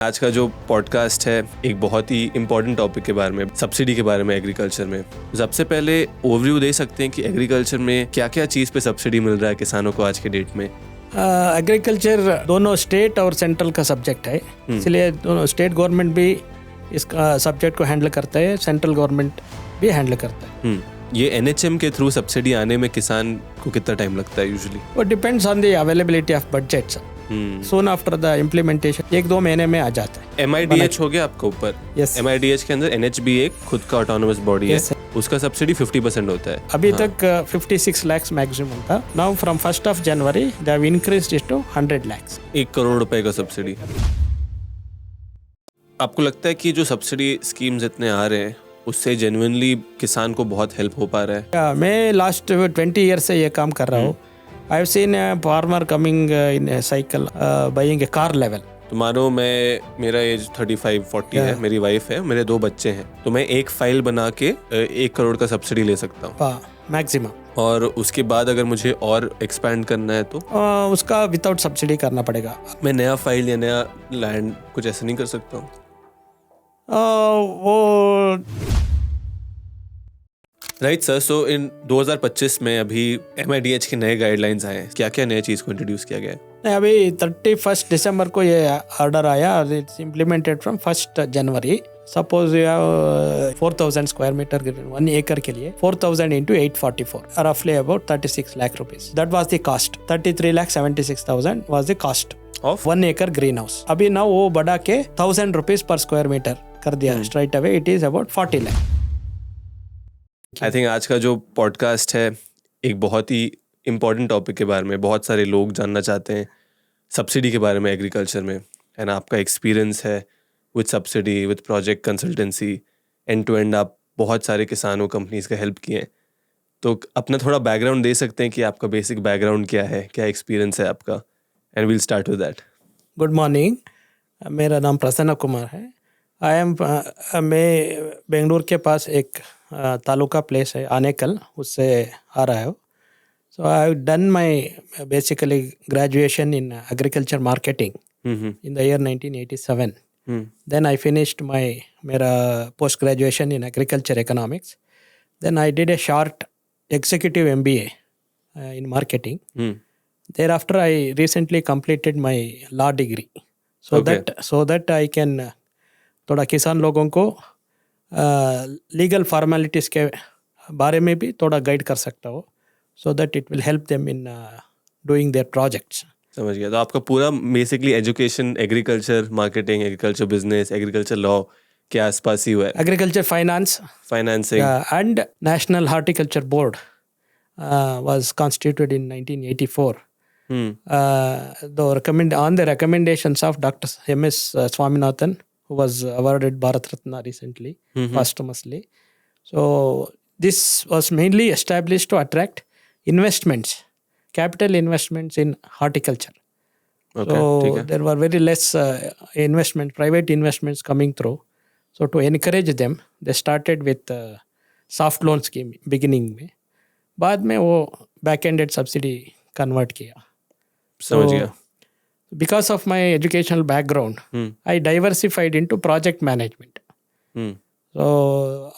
आज का जो पॉडकास्ट है एक बहुत ही इम्पोर्टेंट टॉपिक के बारे में, सब्सिडी के बारे में एग्रीकल्चर में। सबसे पहले ओवरव्यू दे सकते हैं कि एग्रीकल्चर में क्या क्या चीज़ पे सब्सिडी मिल रहा है किसानों को आज के डेट में। एग्रीकल्चर दोनों स्टेट और सेंट्रल का सब्जेक्ट है, इसलिए दोनों स्टेट गवर्नमेंट भी इसका सब्जेक्ट को हैंडल करता है, सेंट्रल गवर्नमेंट भी हैंडल करता है। ये एनएचएम के थ्रू सब्सिडी आने में किसान को कितना टाइम लगता है यूजुअली? वो depends on the availability of budgets. Soon after the implementation 1-2 महीने में आ जाता है। MIDH हो गया आपके ऊपर। Yes. MIDH के अंदर NHB एक खुद का ऑटोनोमस बॉडी है, उसका सब्सिडी 50% होता है। अभी तक 56 lakhs मैक्सिमम था। Now from 1st January they have increased it to 100 lakhs। 1 crore रुपए का सब्सिडी। आपको लगता है कि जो सब्सिडी स्कीम्स इतने आ रहे हैं उससे जेन्युइनली किसान को बहुत हेल्प हो पा रहा है? मैं लास्ट 20 ईयर से ये काम कर रहा हूँ। I have seen a farmer coming in A cycle buying a car level. तो मानो मेरा एज 35-40 है, मेरी वाइफ है, मेरे 2 बच्चे हैं, तो मैं एक फाइल बना के 1 करोड़ का सब्सिडी ले सकता हूँ मैक्सिमम। और उसके बाद अगर मुझे और एक्सपैंड करना है तो उसका विदाउट सब्सिडी करना पड़ेगा। मैं नया फाइल या नया लैंड कुछ ऐसा नहीं कर सकता हूँ? वो राइट सर। सो इन 2025 में अभी MIDH के नए गाइडलाइंस आए हैं, क्या क्या नए चीज़ को इंट्रोड्यूस किया गया है? अभी 31 दिसंबर को ये ऑर्डर आया और it's implemented from 1 January. Suppose you have 4000 square metre 1 एकड़ के लिए 4000 into 844 रफली about 36 lakh rupees. That was the cost. 33,76,000 was the cost of 1 एकड़ ग्रीन हाउस। अभी ना वो बढ़ा के 1000 रुपीस पर स्क्वायर मीटर कर दिया straight away. It is about 40 lakh. I think आज का जो पॉडकास्ट है एक बहुत ही इम्पोर्टेंट टॉपिक के बारे में, बहुत सारे लोग जानना चाहते हैं सब्सिडी के बारे में एग्रीकल्चर में, एंड आपका एक्सपीरियंस है with subsidy, with project consultancy, end to end आप बहुत सारे किसानों कंपनीज का हेल्प किए हैं। तो अपना थोड़ा बैकग्राउंड दे सकते हैं कि आपका बेसिक बैकग्राउंड क्या है, क्या एक्सपीरियंस है आपका, and we'll start with that. Good morning, मेरा नाम प्रसन्न कुमार है। मैं बेंगलुरु के पास एक तालुका प्लेस है आनेकल, उससे आ रहा हूँ। So I have done my basically graduation in agriculture marketing in the year 1987। Then I finished मेरा post graduation in agriculture economics. Then I did a short executive MBA in marketing. Thereafter, I recently completed my law degree, so that I can थोड़ा किसान लोगों को legal formalities के बारे में भी थोड़ा गाइड कर सकता हूँ, so that it will help them in doing their projects. समझ गया। तो आपका पूरा basically education agriculture marketing, agriculture business, agriculture law के आसपास ही हुआ है? Agriculture financing and National Horticulture Board was constituted in 1984. On the recommendations of Dr. M.S. Swaminathan, who was awarded Bharat Ratna recently, posthumously. So this was mainly established to attract investments, capital investments in horticulture. Okay, so there were very less private investments coming through. So to encourage them, they started with soft loan scheme beginning में, बाद में वो back-ended subsidy convert किया। समझ गया। Because of my educational background, I diversified into project management. So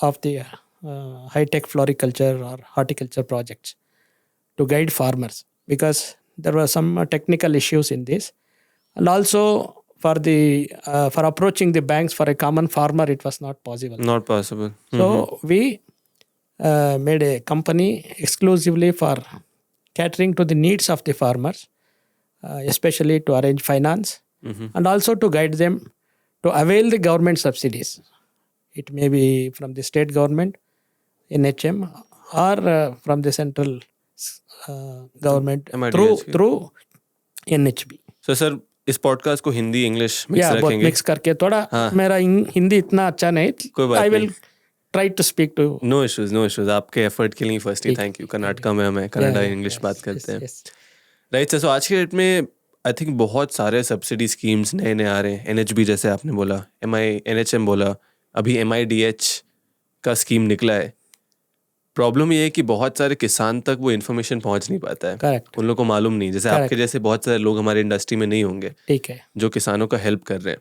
of the high-tech floriculture or horticulture projects to guide farmers, because there were some technical issues in this, and also for approaching the banks for a common farmer, it was not possible. Not possible. So we made a company exclusively for catering to the needs of the farmers. Especially to arrange finance and also to guide them to avail the government subsidies. It may be from the state government, NHM, or from the central government through NHB. So sir, इस podcast को Hindi English mix रखेंगे? Mix करके थोड़ा मेरा हिंदी इतना अच्छा नहीं, I will try to speak to you. No issues. आपके एफर्ट के लिए फर्स्टली थैंक यू। कर्नाटका में हमें कन्नड़ा इंग्लिश बात करते हैं, राइट सर। सो आज के डेट में आई थिंक बहुत सारे सब्सिडी स्कीम्स नए आ रहे हैं। NHB जैसे आपने बोला, NHM बोला, अभी MIDH का स्कीम निकला है। प्रॉब्लम ये है कि बहुत सारे किसान तक वो इन्फॉर्मेशन पहुंच नहीं पाता है। Correct. उन लोगों को मालूम नहीं, जैसे आपके जैसे बहुत सारे लोग हमारे इंडस्ट्री में नहीं होंगे, ठीक है, जो किसानों का हेल्प कर रहे हैं।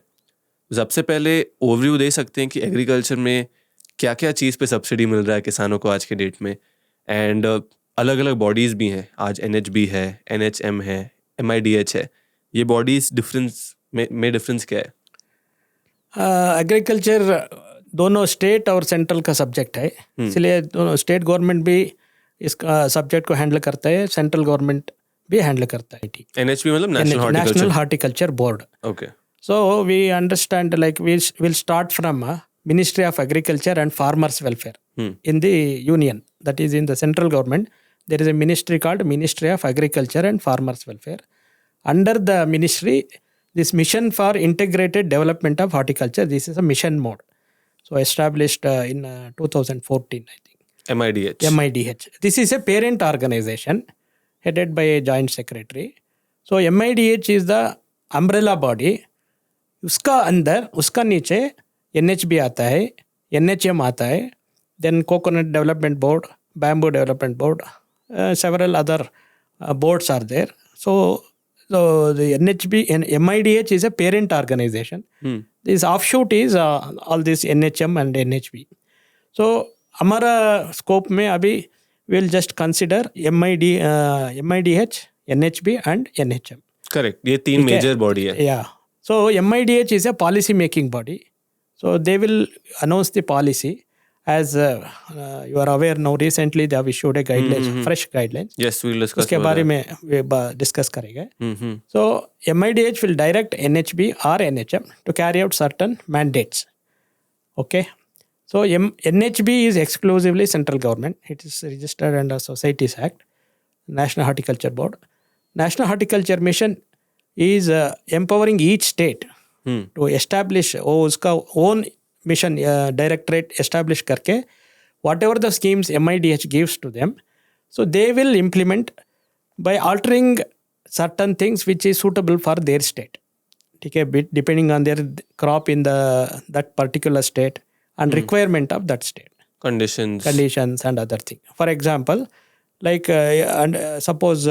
सबसे पहले ओवरव्यू दे सकते हैं कि एग्रीकल्चर में क्या क्या चीज़ पे सब्सिडी मिल रहा है किसानों को आज के डेट में, एंड अलग अलग बॉडीज़ भी हैं, आज NHB है, NHM है, MIDH है, ये बॉडीज़ में डिफरेंस क्या है? एग्रीकल्चर दोनों स्टेट और सेंट्रल का सब्जेक्ट है, इसलिए दोनों स्टेट गवर्नमेंट भी इसका सब्जेक्ट को हैंडल करता है, सेंट्रल गवर्नमेंट भी हैंडल करता है. NHB मतलब national horticulture board. Okay. So we understand, like we'll start from Ministry of Agriculture and Farmers Welfare in the Union, that is in the central government. There is a ministry called Ministry of Agriculture and Farmers Welfare. Under the ministry, this Mission for Integrated Development of Horticulture, this is a mission mode. So established in 2014, I think. MIDH. This is a parent organization headed by a joint secretary. So MIDH is the umbrella body. उसका अंदर, उसका नीचे NHB आता है, NHM आता है, then Coconut Development Board, Bamboo Development Board, several other boards are there. So the NHB and MIDH is a parent organization. This offshoot is all this NHM and NHB. So हमारा scope में अभी we'll just consider MIDH, NHB and NHM. Correct. ये तीन major body है. Yeah. So MIDH is a policy making body. So they will announce the policy. As you are aware now, recently they have issued a guidelines, fresh guidelines. Yes, we'll discuss. उसके बारे में discuss करेंगे. So MIDH will direct NHB or NHM to carry out certain mandates. Okay. So NHB is exclusively central government. It is registered under Societies Act, National Horticulture Board. National Horticulture Mission is empowering each state to establish उसका own mission directorate establish करके whatever the schemes MIDH gives to them, so they will implement by altering certain things which is suitable for their state. ठीक है, depending on their crop in that particular state and requirement of that state. Conditions and other things. For example, like suppose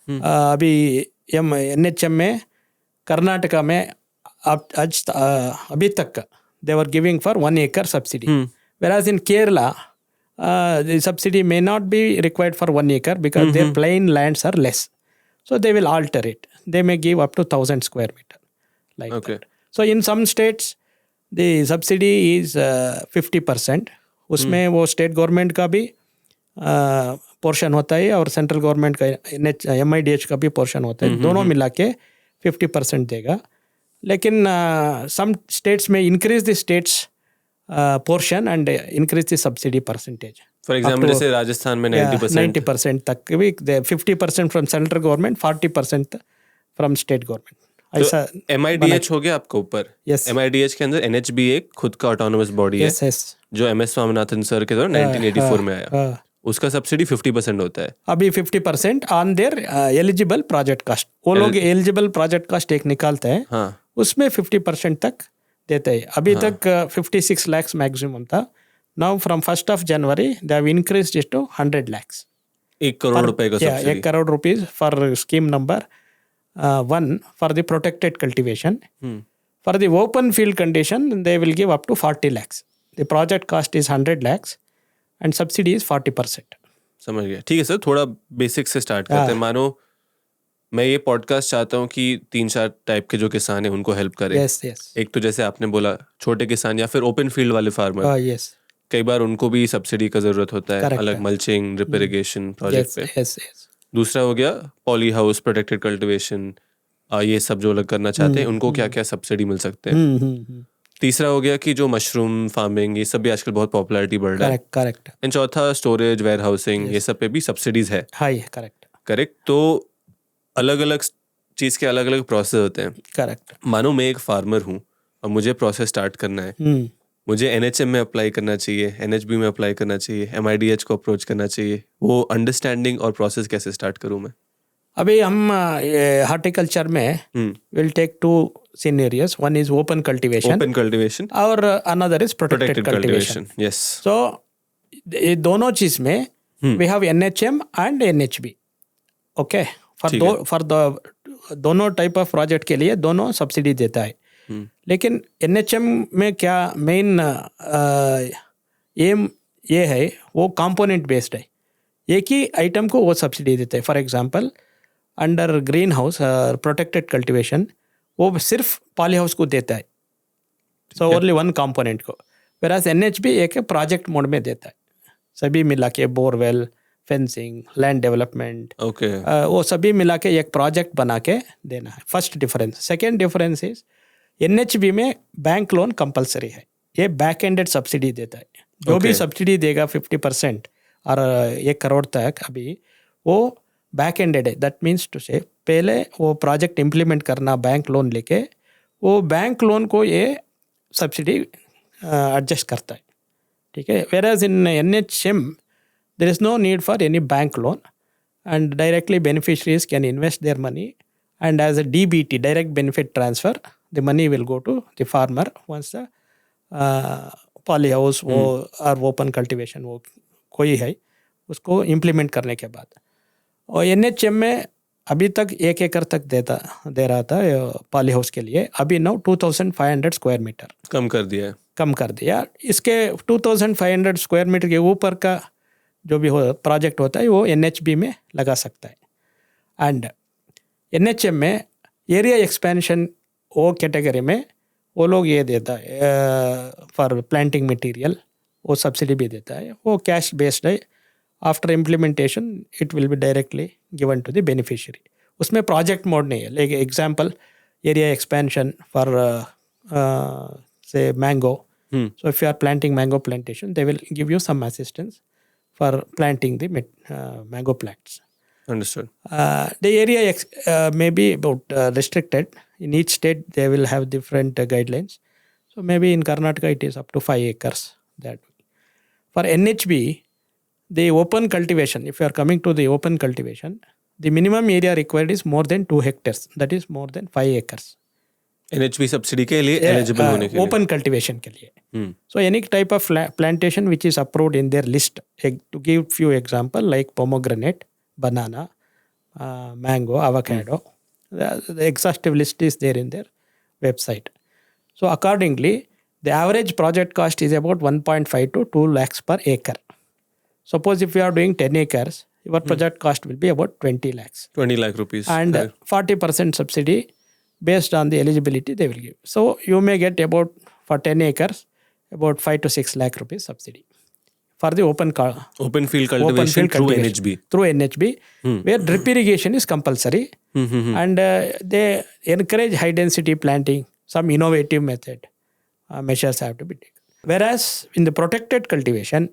अभी NHM में कर्नाटका में अभी तक they were giving for 1 acre subsidy, whereas in Kerala the subsidy may not be required for 1 acre because their plain lands are less, so they will alter it. They may give up to 1,000 square meter like that. So in some states the subsidy is 50%. उसमें वो state government का भी portion होता है और central government का MIDH का भी पोर्शन होता है, दोनों मिला के 50% देगा. लेकिन some states में increase the states portion and increase the subsidy percentage. For example, जैसे राजस्थान में 90% तक भी 50% from central government, 40% from state government. ऐसा MIDH हो गया आपको ऊपर. Yes. MIDH के अंदर NHB एक खुद का ऑटोनोमस बॉडी है जो MS स्वामीनाथन सर के द्वारा 1984 में आया. उसका सब्सिडी 50% होता है. अभी 50% on their eligible project cost. वो लोग एलिजिबल प्रोजेक्ट कास्ट एक निकालते हैं, उसमें 50% तक देते हैं. अभी तक 56 lakhs मैक्सिमम था. Now from 1st of January they have increased it to 100 lakhs. 1 crore रुपए का subsidy. 1 crore rupees for scheme number 1 for the protected cultivation. For the open field condition they will give up to 40 lakhs. The project cost is 100 lakhs and subsidy is 40%. समझ गया. ठीक है sir, थोड़ा basic से start करते हैं. मानो मैं ये पॉडकास्ट चाहता हूँ कि 3-4 टाइप के जो किसान हैं उनको हेल्प करें. एक तो जैसे आपने बोला छोटे किसान या फिर ओपन फील्ड वाले फार्मर, कई बार उनको भी सब्सिडी का जरूरत होता है. अलग मल्चिंग, ड्रिप इरिगेशन प्रोजेक्ट पे. दूसरा हो गया पॉली हाउस, प्रोटेक्टेड कल्टिवेशन, ये सब जो लोग करना चाहते हैं उनको क्या क्या सब्सिडी मिल सकते हैं. तीसरा हो गया कि जो मशरूम फार्मिंग, ये सब भी आजकल बहुत पॉपुलैरिटी बढ़ रहा है. करेक्ट. एंड चौथा स्टोरेज, वेयर हाउसिंग, ये सब पे भी सब्सिडीज है. करेक्ट. तो अलग अलग चीज के अलग अलग प्रोसेस होते हैं. करेक्ट. मानो मैं एक फार्मर हूँ और मुझे प्रोसेस स्टार्ट करना है. मुझे NHM में अप्लाई करना चाहिए, NHB में अप्लाई करना चाहिए, MIDH को अप्रोच करना चाहिए. वो अंडरस्टैंडिंग और प्रोसेस कैसे स्टार्ट करूँ मैं? अभी हम हॉर्टिकल्चर में will take 2 scenarios. One is open cultivation और another is protected cultivation. Yes. So ये दोनों चीज में we have NHM and NHB. Okay. For the दोनों टाइप ऑफ प्रोजेक्ट के लिए दोनों सब्सिडी देता है. लेकिन NHM में क्या मेन एम ये है, वो कंपोनेंट बेस्ड है, एक ही आइटम को वो सब्सिडी देते हैं. For example under green house protected cultivation वो सिर्फ पॉली हाउस को देता है, सो ओनली वन कंपोनेंट को. वेराज NHB एक प्रोजेक्ट मोड में देता है, सभी मिला के बोरवेल, फेंसिंग, लैंड डेवलपमेंट, वो सभी मिला के एक प्रोजेक्ट बना के देना है. First difference. Second difference is NHB में बैंक लोन कंपलसरी है, ये बैक एंडेड सब्सिडी देता है. जो भी सब्सिडी देगा 50% और 1 करोड़ तक, अभी वो बैक एंडेड है. दैट मीन्स टू से पहले वो प्रोजेक्ट इम्प्लीमेंट करना बैंक लोन लेके, वो बैंक लोन को ये सब्सिडी एडजस्ट करता है. ठीक है. वेराज इन NHM there is no need for any bank loan and directly beneficiaries can invest their money, and as a DBT, direct benefit transfer, the money will go to the farmer once the poly house वो और open cultivation वो कोई है उसको implement करने के बाद. और NHM में अभी तक 1 एकड़ तक दे रहा था पॉली हाउस के लिए, अभी नाउ 2500 स्क्वायर मीटर कम कर दिया. इसके 2500 स्क्वायर मीटर के ऊपर का जो भी प्रोजेक्ट होता है वो NHB में लगा सकता है. एंड NHM में एरिया एक्सपेंशन वो कैटेगरी में वो लोग ये देता है फॉर प्लांटिंग मटेरियल, वो सब्सिडी भी देता है. वो कैश बेस्ड है. After implementation it will be directly given to the beneficiary. उसमें प्रोजेक्ट मोड नहीं है. Like example area expansion for से mango, so if you are planting mango plantation they will give you some assistance for planting the mango plants. Understood. The area may be about restricted. In each state, they will have different guidelines. So maybe in Karnataka, it is up to 5 acres. That for NHB, the open cultivation, if you are coming to the open cultivation, the minimum area required is more than 2 hectares. That is more than 5 acres. NHB subsidy के लिए eligible होने के लिए, open cultivation के लिए. So any type of plantation which is approved in their list, to give few example like pomegranate, banana, mango, avocado, the exhaustive list is there in their website. So accordingly, the average project cost is about 1.5 to 2 lakhs per acre. Suppose if you are doing 10 acres, your project cost will be about 20 lakhs. 20 lakh rupees. And 40% subsidy based on the eligibility they will give. So you may get about, for 10 acres, about 5 to 6 lakh rupees subsidy for the open field cultivation through NHB. Through NHB, where drip irrigation is compulsory, and they encourage high density planting. Some innovative measures have to be taken. Whereas in the protected cultivation,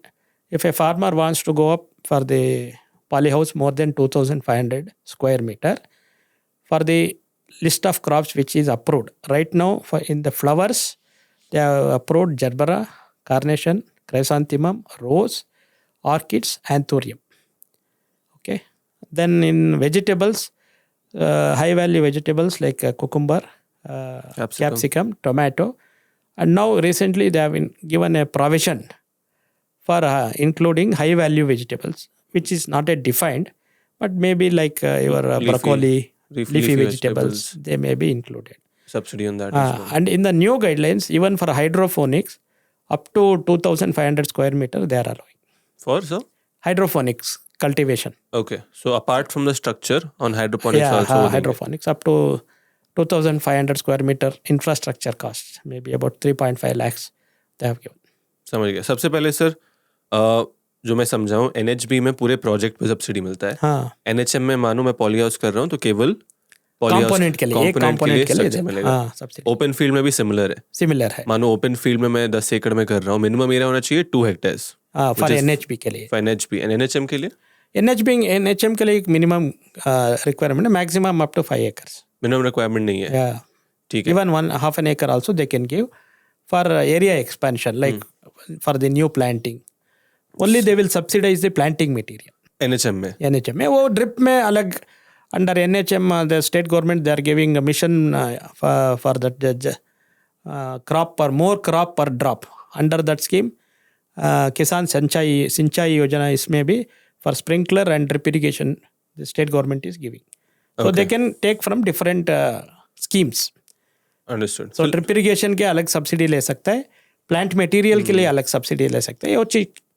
if a farmer wants to go up for the poly house more than 2,500 square meter, for the list of crops which is approved right now, for in the flowers they have approved gerbera, carnation, chrysanthemum, rose, orchids, anthurium. Okay. Then in vegetables, high value vegetables like cucumber, capsicum, tomato, and now recently they have been given a provision for including high value vegetables, which is not yet defined, but maybe like your broccoli, leafy vegetables, they may be included. Subsidy on that as well. And in the new guidelines, even for hydroponics, up to 2,500 square meter, they are allowing. For so? Hydroponics cultivation. Okay. So apart from the structure on hydroponics also. Hydroponics up to 2,500 square meter infrastructure costs, maybe about 3.5 lakhs they have given. समझ गया. सबसे पहले sir जो मैं समझाऊं, NHB में पूरे project पे सब्सिडी मिलता है. NHM में मानो मैं पॉली हाउस कर रहा हूँ तो केवल कंपोनेंट के लिए मिलेगा. ओपन फील्ड में भी सिमिलर है. मानो ओपन फील्ड में मैं 10 एकड़ में कर रहा हूँ, मिनिमम एरिया होना चाहिए 2 हेक्टेयर्स फॉर NHB के लिए. फॉर NHB एंड NHM के लिए NHM के लिए एक मिनिमम रिक्वायरमेंट है, maximum up to 5 acres. Minimum requirement नहीं है. ठीक है. Even 1/2 an acre also they can give for area expansion, like for the new planting. Only they will subsidize the planting material. NHM में वो drip में अलग. Under NHM, the state government, they are giving a mission for that crop per drop. Under that scheme, Kisan Sinchai Yojana इसमें भी for sprinkler and drip irrigation, the state government is giving. So they can take from different schemes. Understood. So drip irrigation के अलग subsidy ले सकता है, plant material के लिए अलग सब्सिडी ले सकते हैं. वो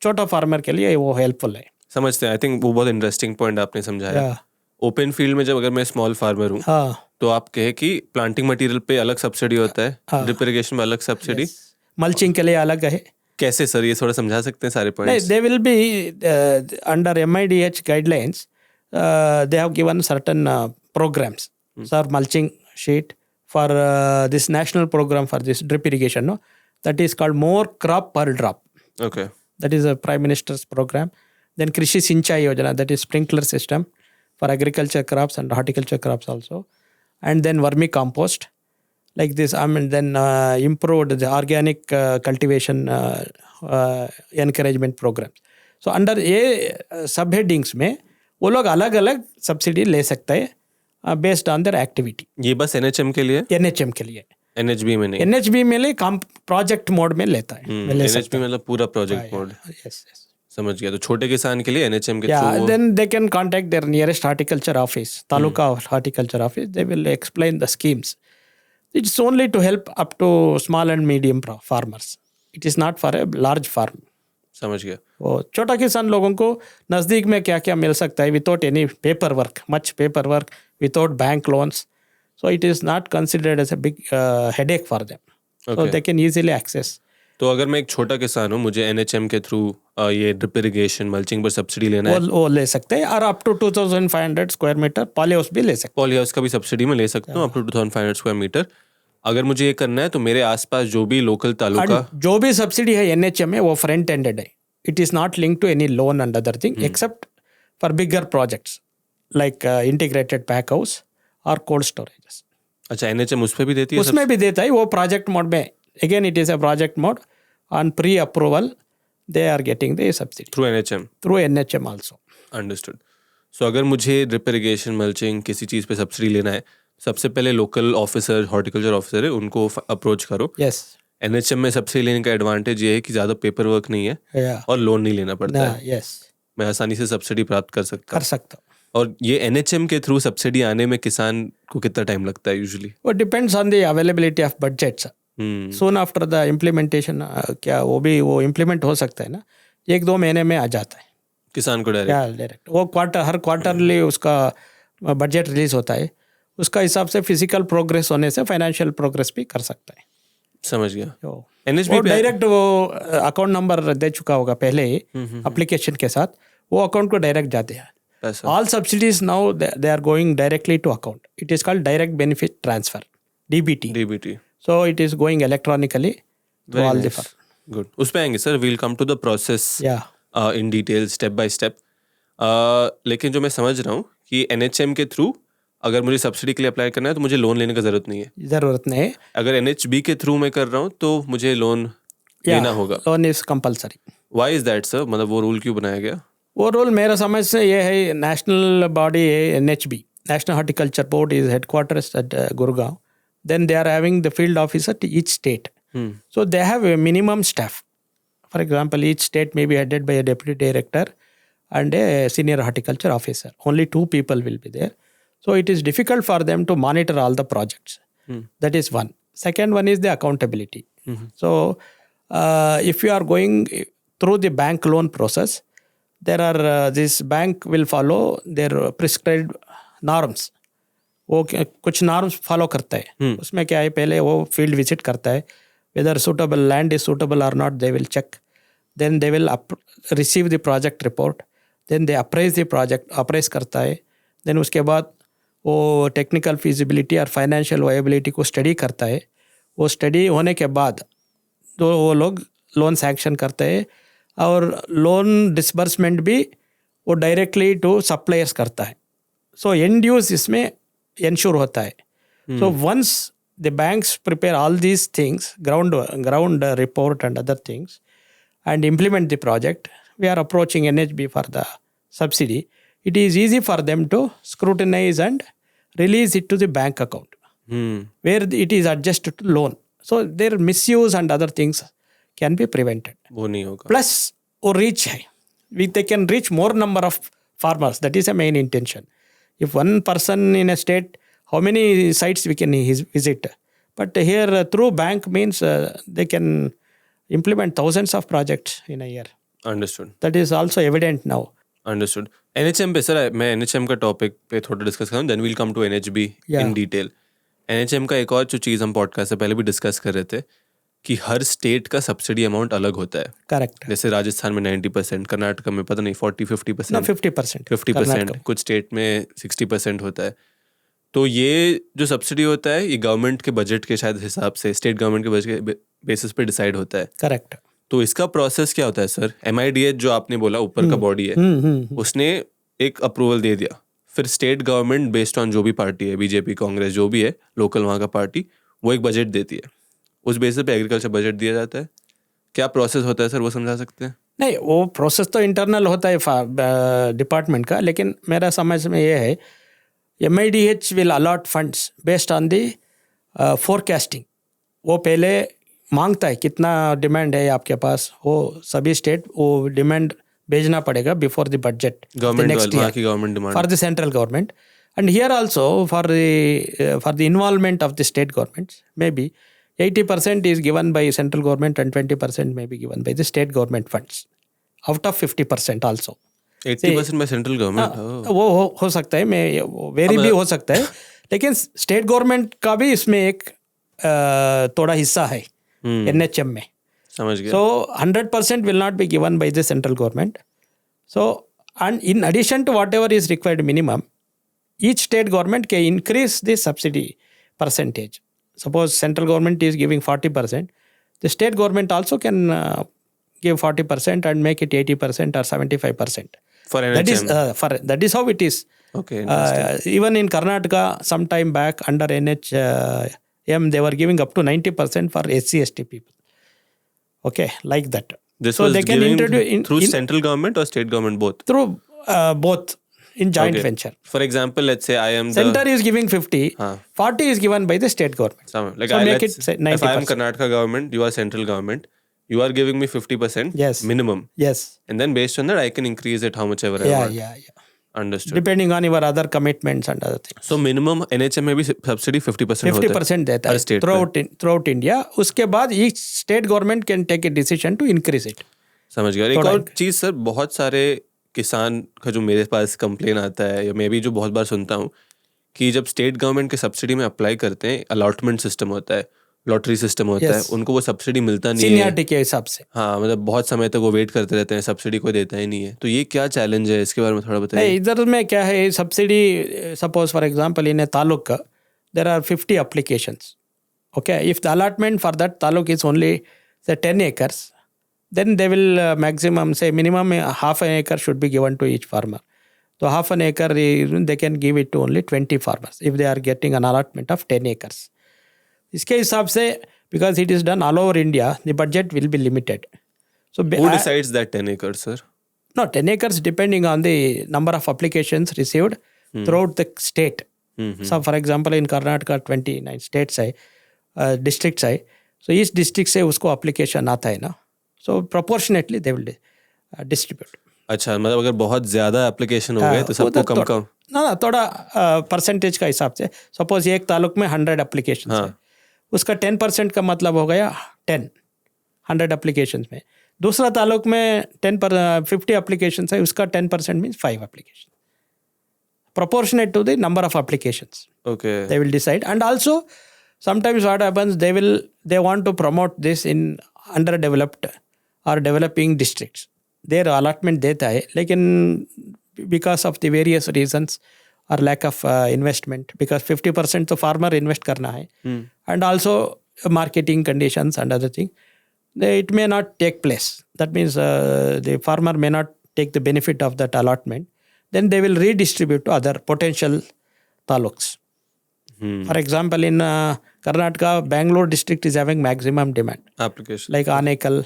छोटा फार्मर के लिए वो हेल्पफुल है. समझते हैं. आई थिंक वो बहुत इंटरेस्टिंग पॉइंट आपने समझाया. ओपन फील्ड में जब अगर मैं स्मॉल फार्मर हूँ तो आप कहे कि प्लांटिंग मटेरियल पे अलग सब्सिडी होता है, ड्रिप इरिगेशन में अलग सब्सिडी, मल्चिंग के लिए अलग है. कैसे सर, ये थोड़ा समझा सकते हैं सारे points? They will be under MIDH guidelines. They have given certain programs. Sir, mulching sheet for this national program for this drip irrigation. No, that is called more crop per drop. Okay. That is a Prime Minister's program. Then Krishi Sinchai Yojana, that is sprinkler system for agriculture crops and horticulture crops also. And then vermicompost, like this. Then improved the organic cultivation encouragement programs. So under ये subheadings में वो लोग अलग अलग subsidy ले सकते हैं based on their activity. ये बस NHM के लिए? NHM के लिए. NHB में नहीं? NHB में ले प्रोजेक्ट मोड में लेता है. NHB मतलब पूरा प्रोजेक्ट मोड. यस. समझ गया. तो छोटे किसान के लिए NHM के through then they can contact their nearest horticulture office, taluka horticulture office. They will explain the schemes. It's only to help up to small and medium farmers. It is not for a large farm. समझ गया. वो छोटा किसान लोगों को नज़दीक में क्या क्या मिल सकता है without any paper work, much paper work, without bank loans. So it is not considered as a big headache for them. So they can easily access. तो अगर मैं एक छोटा किसान हूँ, मुझे NHM के थ्रू ये ड्रिप इरिगेशन मल्चिंग पर सब्सिडी लेना है, वो ले सकते हैं. और up to 2500 square metre poly house भी ले सकते हैं. पॉली हाउस का भी सब्सिडी में ले सकता हूँ अप टू 2500 स्क्वायर मीटर. अगर मुझे ये करना है तो मेरे आसपास जो भी लोकल तालुका जो भी सब्सिडी है NHM में वो फ्रंट एंडेड है. It is not linked to any loan and other thing except for bigger projects like integrated pack house or cold storages. अच्छा, NHM उस पे भी देती है? उसमें भी देता है. वो प्रोजेक्ट मोड में. Again it is a project mode. On pre-approval they are getting the subsidy through NHM. Through NHM also. Understood. So अगर मुझे ड्रिप इरिगेशन मल्चिंग किसी चीज़ पे सब्सिडी लेना है, सबसे पहले लोकल ऑफिसर, हॉर्टिकल्चर ऑफिसर है, उनको अप्रोच करो. Yes. NHM में सब्सिडी लेने का एडवांटेज ये है कि ज़्यादा पेपर वर्क नहीं है और लोन नहीं लेना पड़ता है. Yes. मैं आसानी से सब्सिडी प्राप्त कर सकता हूँ. और ये NHM के थ्रू सब्सिडी आने में किसान को कितना टाइम लगता है यूजुअली? वो depends on the availability of budgets. Soon after the implementation क्या वो इम्प्लीमेंट हो सकता है ना, 1-2 महीने में आ जाता है किसान को डायरेक्ट. वो हर क्वार्टरली उसका बजट रिलीज होता है. उसका हिसाब से फिजिकल प्रोग्रेस होने से फाइनेंशियल प्रोग्रेस भी कर सकता है. समझ गया. NHB डायरेक्ट वो अकाउंट नंबर दे चुका होगा पहले ही एप्लीकेशन के साथ, वो अकाउंट को डायरेक्ट जाते हैं. All subsidies now they are going directly to account. It is called direct benefit transfer, DBT. So it is going electronically to all the farm. Good. उस पे आएंगे sir. We'll come to the process in detail step by step. लेकिन जो मैं समझ रहा हूँ कि NHM के थ्रू अगर मुझे सब्सिडी के लिए अप्लाई करना है तो मुझे लोन लेने का जरूरत नहीं है. अगर NHB के थ्रू मैं कर रहा हूँ तो मुझे लोन लेना होगा. Loan is compulsory. Why is that sir? मतलब वो रूल क्यों बनाया गया? वो रूल मेरा समझ से ये है, नेशनल बॉडी है NHB, national horticulture board is headquarters at Gurgaon. Then they are having the field officer to each state. So they have a minimum staff. For example, each state may be headed by a deputy director and a senior horticulture officer. Only 2 people will be there. So it is difficult for them to monitor all the projects. That is one. Second one is the accountability. So if you are going through the bank loan process, there are this bank will follow their prescribed norms. वो कुछ norms follow करता है. उसमें क्या है, पहले वो field visit करता है, whether suitable land is suitable or not they will check. Then they will receive the project report. Then they appraise the project, appraise करता है. Then उसके बाद वो टेक्निकल फिजिबिलिटी और फाइनेंशियल वायबिलिटी को स्टडी करता है. वो स्टडी होने के बाद तो वो लोग लोन सैंक्शन करते हैं और लोन डिसबर्समेंट भी वो डायरेक्टली टू सप्लायर्स करता है. सो एंड यूज इसमें इंश्योर होता है. So once the banks prepare all these things, ground report and other things, and implement the project, we are approaching NHB for the subsidy. It is easy for them to scrutinize and release it to the bank account, where it is adjusted to loan. So their misuse and other things can be prevented. वो नहीं होगा. Plus, वो reach है. They can reach more number of farmers. That is a main intention. If one person in a state, how many sites we can visit? But here through bank means they can implement thousands of projects in a year. Understood That is also evident now. Understood NHM पे sir मैं NHM का topic पे थोड़ा discuss करूँ then we'll come to NHB in detail. NHM का एक और जो चीज़ हम पॉडकास्ट से पहले भी डिस्कस कर रहे थे कि हर स्टेट का सब्सिडी अमाउंट अलग होता है. Correct. जैसे राजस्थान में 90%, कर्नाटक में पता नहीं 40-50%, No, 50%. 50%, कुछ स्टेट में 60% होता है. तो ये जो सब्सिडी होता है ये गवर्नमेंट के बजट के शायद हिसाब से स्टेट गवर्नमेंट के बजट के बेसिस पे डिसाइड होता है. Correct. तो इसका प्रोसेस क्या होता है सर? MIDH जो आपने बोला ऊपर का बॉडी है, उसने एक अप्रूवल दे दिया, फिर स्टेट गवर्नमेंट बेस्ड ऑन जो भी पार्टी है, बीजेपी, कांग्रेस, जो भी है लोकल वहाँ का पार्टी, वो एक बजट देती है. उस बेसिस पे एग्रीकल्चर बजट दिया जाता है. क्या प्रोसेस होता है सर, वो समझा सकते हैं? नहीं, वो प्रोसेस तो इंटरनल होता है डिपार्टमेंट का, लेकिन मेरा समझ में ये है MIDH will allot funds based on the forecasting. वो पहले मांगता है कितना डिमांड है आपके पास, वो सभी स्टेट वो डिमांड भेजना पड़ेगा बिफोर द बजट गवर्नमेंट वहाँ की government demand for the central government. And here also for the involvement of the state governments, maybe 80% is given by central government and 20% may be given by the state government funds out of 50% also. 80% by central government. वो हो सकता है, मैं very भी हो सकता है, लेकिन स्टेट गवर्नमेंट का भी इसमें एक थोड़ा हिस्सा है NHM में. समझ गया. So 100% will not be given by the central government. So, and in addition to whatever is required minimum, each state government can increase the subsidy percentage. Suppose central government is giving 40%, the state government also can give 40% and make it 80% or 75%. For NHM. That is how it is. Okay. Even in Karnataka, some time back under NHM, they were giving up to 90% for SC/ST people. Okay, like that. This so was they can introduce through central government or state government both? Through both in joint venture. For example, let's say I am Center is giving 50, 40 is given by the state government. Like so make it 90%. If I am Karnataka government, you are central government, you are giving me 50% Yes. minimum. Yes. And then based on that, I can increase it how much ever I want. Yeah. Understood. Depending on your other commitments and other things. So minimum NHM में भी subsidy 50% होता है. 50% देता है throughout India. उसके बाद each state government can take a decision to increase it. समझ गया. एक और चीज़ सर, बहुत सारे किसान का जो मेरे पास कंप्लेन आता है या मैं भी जो बहुत बार सुनता हूँ कि जब स्टेट गवर्नमेंट के सब्सिडी में अप्लाई करते हैं, अलॉटमेंट सिस्टम होता है, लॉटरी सिस्टम होता है, उनको वो सब्सिडी मिलता नहीं है सीनियरिटी के हिसाब से. हाँ, मतलब बहुत समय तक वो वेट करते रहते हैं, सब्सिडी कोई देता ही नहीं है. तो ये क्या चैलेंज है, इसके बारे में थोड़ा बताइए. इधर में क्या है, subsidy suppose for example in a taluk there are 50 applications. Okay, if the allotment for that taluk is only say 10 acres, then they will maximum say minimum half an acre should be given to each farmer. So half an acre they can give it to only 20 farmers if they are getting an allotment of 10 acres. इसके हिसाब से because it is done all over India, the budget will be limited. So who decides that 10 acres, sir? No, 10 acres depending on the number of applications received throughout the state. So for example in Karnataka 29 states है, districts है, so each district से उसको application आता है ना, so proportionately they will distribute. अच्छा, मतलब अगर बहुत ज़्यादा एप्लीकेशन हो गए तो सबको कम कम ना थोड़ा परसेंटेज का हिसाब से. सपोज एक तालुक में 100 एप्लीकेशन है, उसका 10% का मतलब हो गया 100 एप्लीकेशन में. दूसरा तालुक में 50 एप्लीकेशन है, उसका 10% means 5 application. Proportionate to the number of applications. Okay. They will decide. And also sometimes what happens, they want to promote this in underdeveloped or developing districts. Their allotment देता है, लेकिन because of the various reasons or lack of investment, because 50% तो farmer invest करना है, and also marketing conditions and other thing, it may not take place. That means the farmer may not take the benefit of that allotment. Then they will redistribute to other potential taluks. For example, in Karnataka, Bangalore district is having maximum demand. Application. Like Anekal,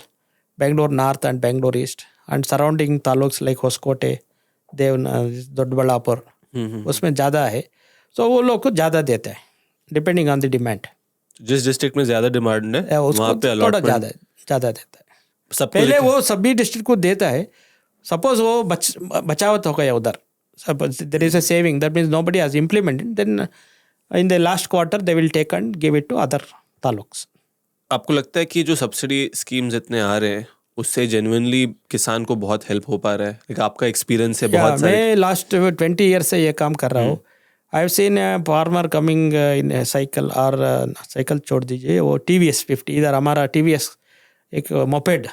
Bangalore North and Bangalore East, and surrounding taluks like Hoskote, Dodballapur, उसमें ज़्यादा है, so वो लोग को ज़्यादा देते हैं, depending on the demand. जिस डिस्ट्रिक्ट में ज़्यादा डिमांड है वहाँ पे थोड़ा ज़्यादा देता है. पहले वो सभी डिस्ट्रिक्ट को देता है. Suppose वो बचावत हो गया उधर, suppose there is a saving, that means nobody has implemented, then in the last quarter they will take and give it to other taluks. आपको लगता है कि जो सब्सिडी स्कीम्स इतने आ रहे हैं उससे जेन्युइनली किसान को बहुत हेल्प हो पा रहा है? एक आपका एक्सपीरियंस है बहुत सारे। मैं लास्ट 20 ईयर से ये काम कर रहा हूँ. I have seen farmer coming in cycle और साइकिल छोड़ दीजिए, वो TVS 50, इधर हमारा TVS एक मोपेड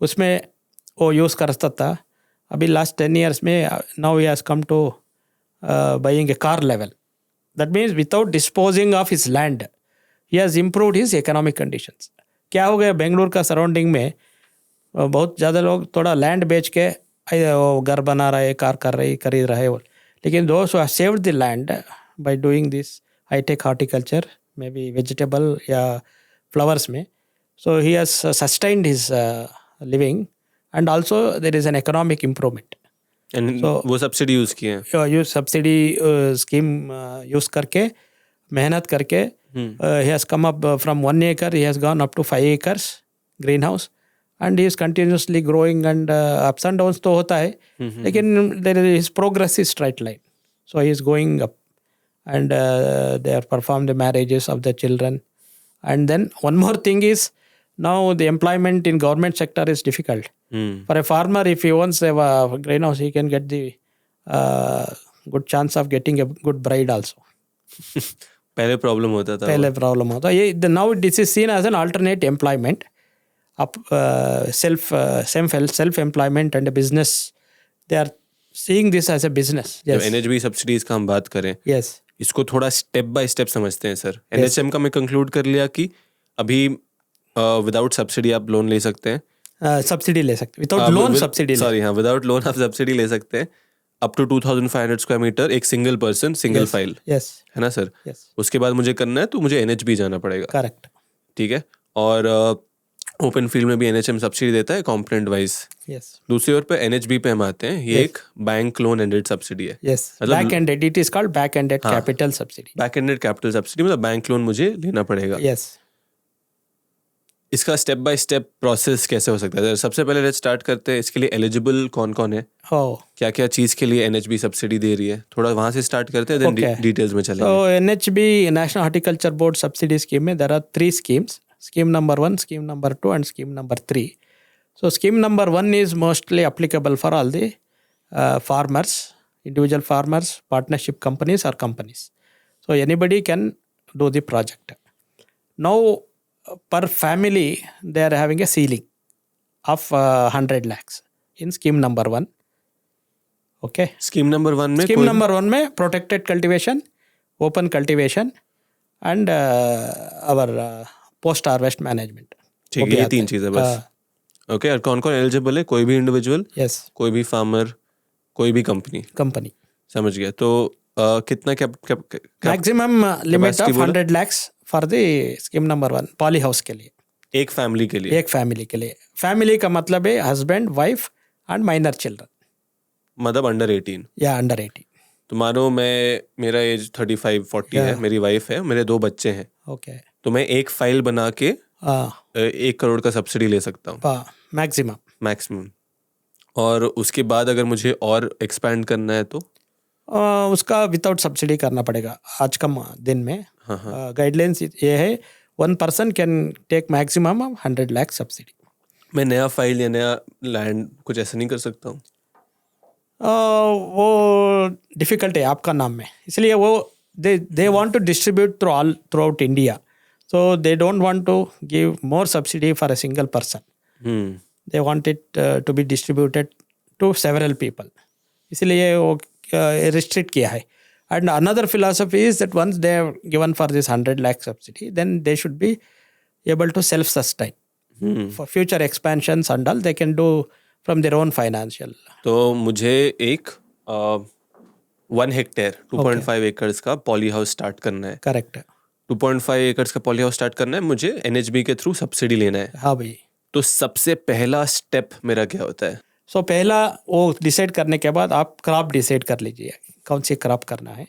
उसमें वो यूज़ करता था. अभी लास्ट 10 ईयर्स में now he has come to buying a car level. That means without disposing of his land he has improved his economic conditions. क्या हो गया बेंगलुरु का सराउंडिंग में बहुत ज़्यादा लोग थोड़ा लैंड बेच के वो घर बना रहे, कार कर रहे, खरीद रहे. लेकिन दोस्त who have saved the land by doing this hitech horticulture, may be vegetable या फ्लावर्स में, so he has sustained his living and also there is an economic improvement. And वो सब्सिडी यूज़ किए हैं? यूज सब्सिडी स्कीम यूज़ करके, मेहनत करके, he has come up from 1 acre, he has gone up to 5 acres greenhouse, and he is continuously growing, and ups and downs तो होता है, लेकिन there is his progress is straight line, so he is going up, and they are performed the marriages of the children. And then one more thing is, now the employment in government sector is difficult. For a farmer, if he wants a greenhouse, he can get the good chance of getting a good bride also. पहले problem होता था. पहले problem होता ये. Now this is seen as an alternate employment, self employment and business. They are seeing this as a business. जब NHB subsidies का हम बात करें, इसको थोड़ा स्टेप बाय स्टेप समझते हैं सर. NHM का मैं कंक्लूड कर लिया कि अभी विदाउट सब्सिडी आप लोन ले सकते हैं. सब्सिडी ले सकते, विदाउट लोन सब्सिडी, सॉरी हाँ, विदाउट लोन आप सब्सिडी ले सकते हैं अप टू 2500 स्क्वायर मीटर, एक सिंगल पर्सन सिंगल फाइल. है ना सर? उसके बाद मुझे करना है तो मुझे NHB जाना पड़ेगा. करेक्ट. ठीक है. और ओपन फील्ड में भी NHM सब्सिडी देता है कंपोनेंट वाइज. दूसरी ओर पे NHB पे हम आते हैं, ये एक बैंक लोन एंडेड सब्सिडी है. Back ended, it is called back ended capital subsidy. Back ended capital subsidy मतलब बैंक लोन मुझे लेना पड़ेगा. इसका स्टेप बाय स्टेप प्रोसेस कैसे हो सकता है? सबसे पहले लेट्स स्टार्ट करते हैं, इसके लिए एलिजिबल कौन कौन है, क्या क्या चीज के लिए NHB सब्सिडी दे रही है, थोड़ा वहां से स्टार्ट करते हैं, देन डिटेल्स में चलेंगे. So NHB national horticulture board subsidy scheme में there are 3 schemes. Scheme number 1, scheme number 2 and scheme number 3. So scheme number 1 is mostly applicable for all the farmers, individual farmers, partnership companies or companies. So anybody can do the project. Now per family they are having a ceiling of 100 lakhs in scheme number 1. Okay. Scheme number 1 में number 1 में protected cultivation, open cultivation and our post harvest management. ठीक है, ये 3 चीजें बस. Okay. और कौन कौन एलिजिबल है? कोई भी इंडिविजुअल, कोई भी फार्मर, कोई भी कंपनी. समझ गया. तो कितना maximum limit of 100 lakhs for the scheme number 1 poly house के लिए, एक फैमिली के लिए. फैमिली का मतलब है husband, wife and minor children, मतलब अंडर 18. या अंडर 18. तो मानो मेरा एज 35-40 है, मेरी वाइफ है, मेरे 2 बच्चे हैं. ओके. तो मैं एक फाइल बना के 1 करोड़ का सब्सिडी ले सकता हूँ मैक्सिमम. और उसके बाद अगर मुझे और एक्सपैंड करना है तो उसका विदाउट सब्सिडी करना पड़ेगा आज का दिन में. गाइडलाइंस ये है, 1 person can take maximum 100 lakh subsidy. मैं नया फाइल या नया लैंड कुछ ऐसा नहीं कर सकता हूँ? वो डिफिकल्ट है आपका नाम में, इसलिए वो they want to distribute throughout India. So they don't want to give more subsidy for a single person. They want it to be distributed to several people. इसलिए वो restrict किया है. And another philosophy is that once they have given for this 100 lakh subsidy, then they should be able to self-sustain. For future expansions and all, they can do from their own financial. तो मुझे एक 1 hectare 2.5 acres का poly house start करना है. Correct. 2.5 acres का poly house start करना है, मुझे NHB के थ्रू सब्सिडी लेना है. हाँ भाई. तो सबसे पहला स्टेप मेरा क्या होता है? पहला वो डिसाइड करने के बाद आप क्रॉप डिसाइड कर लीजिए कौन सी क्रॉप करना है.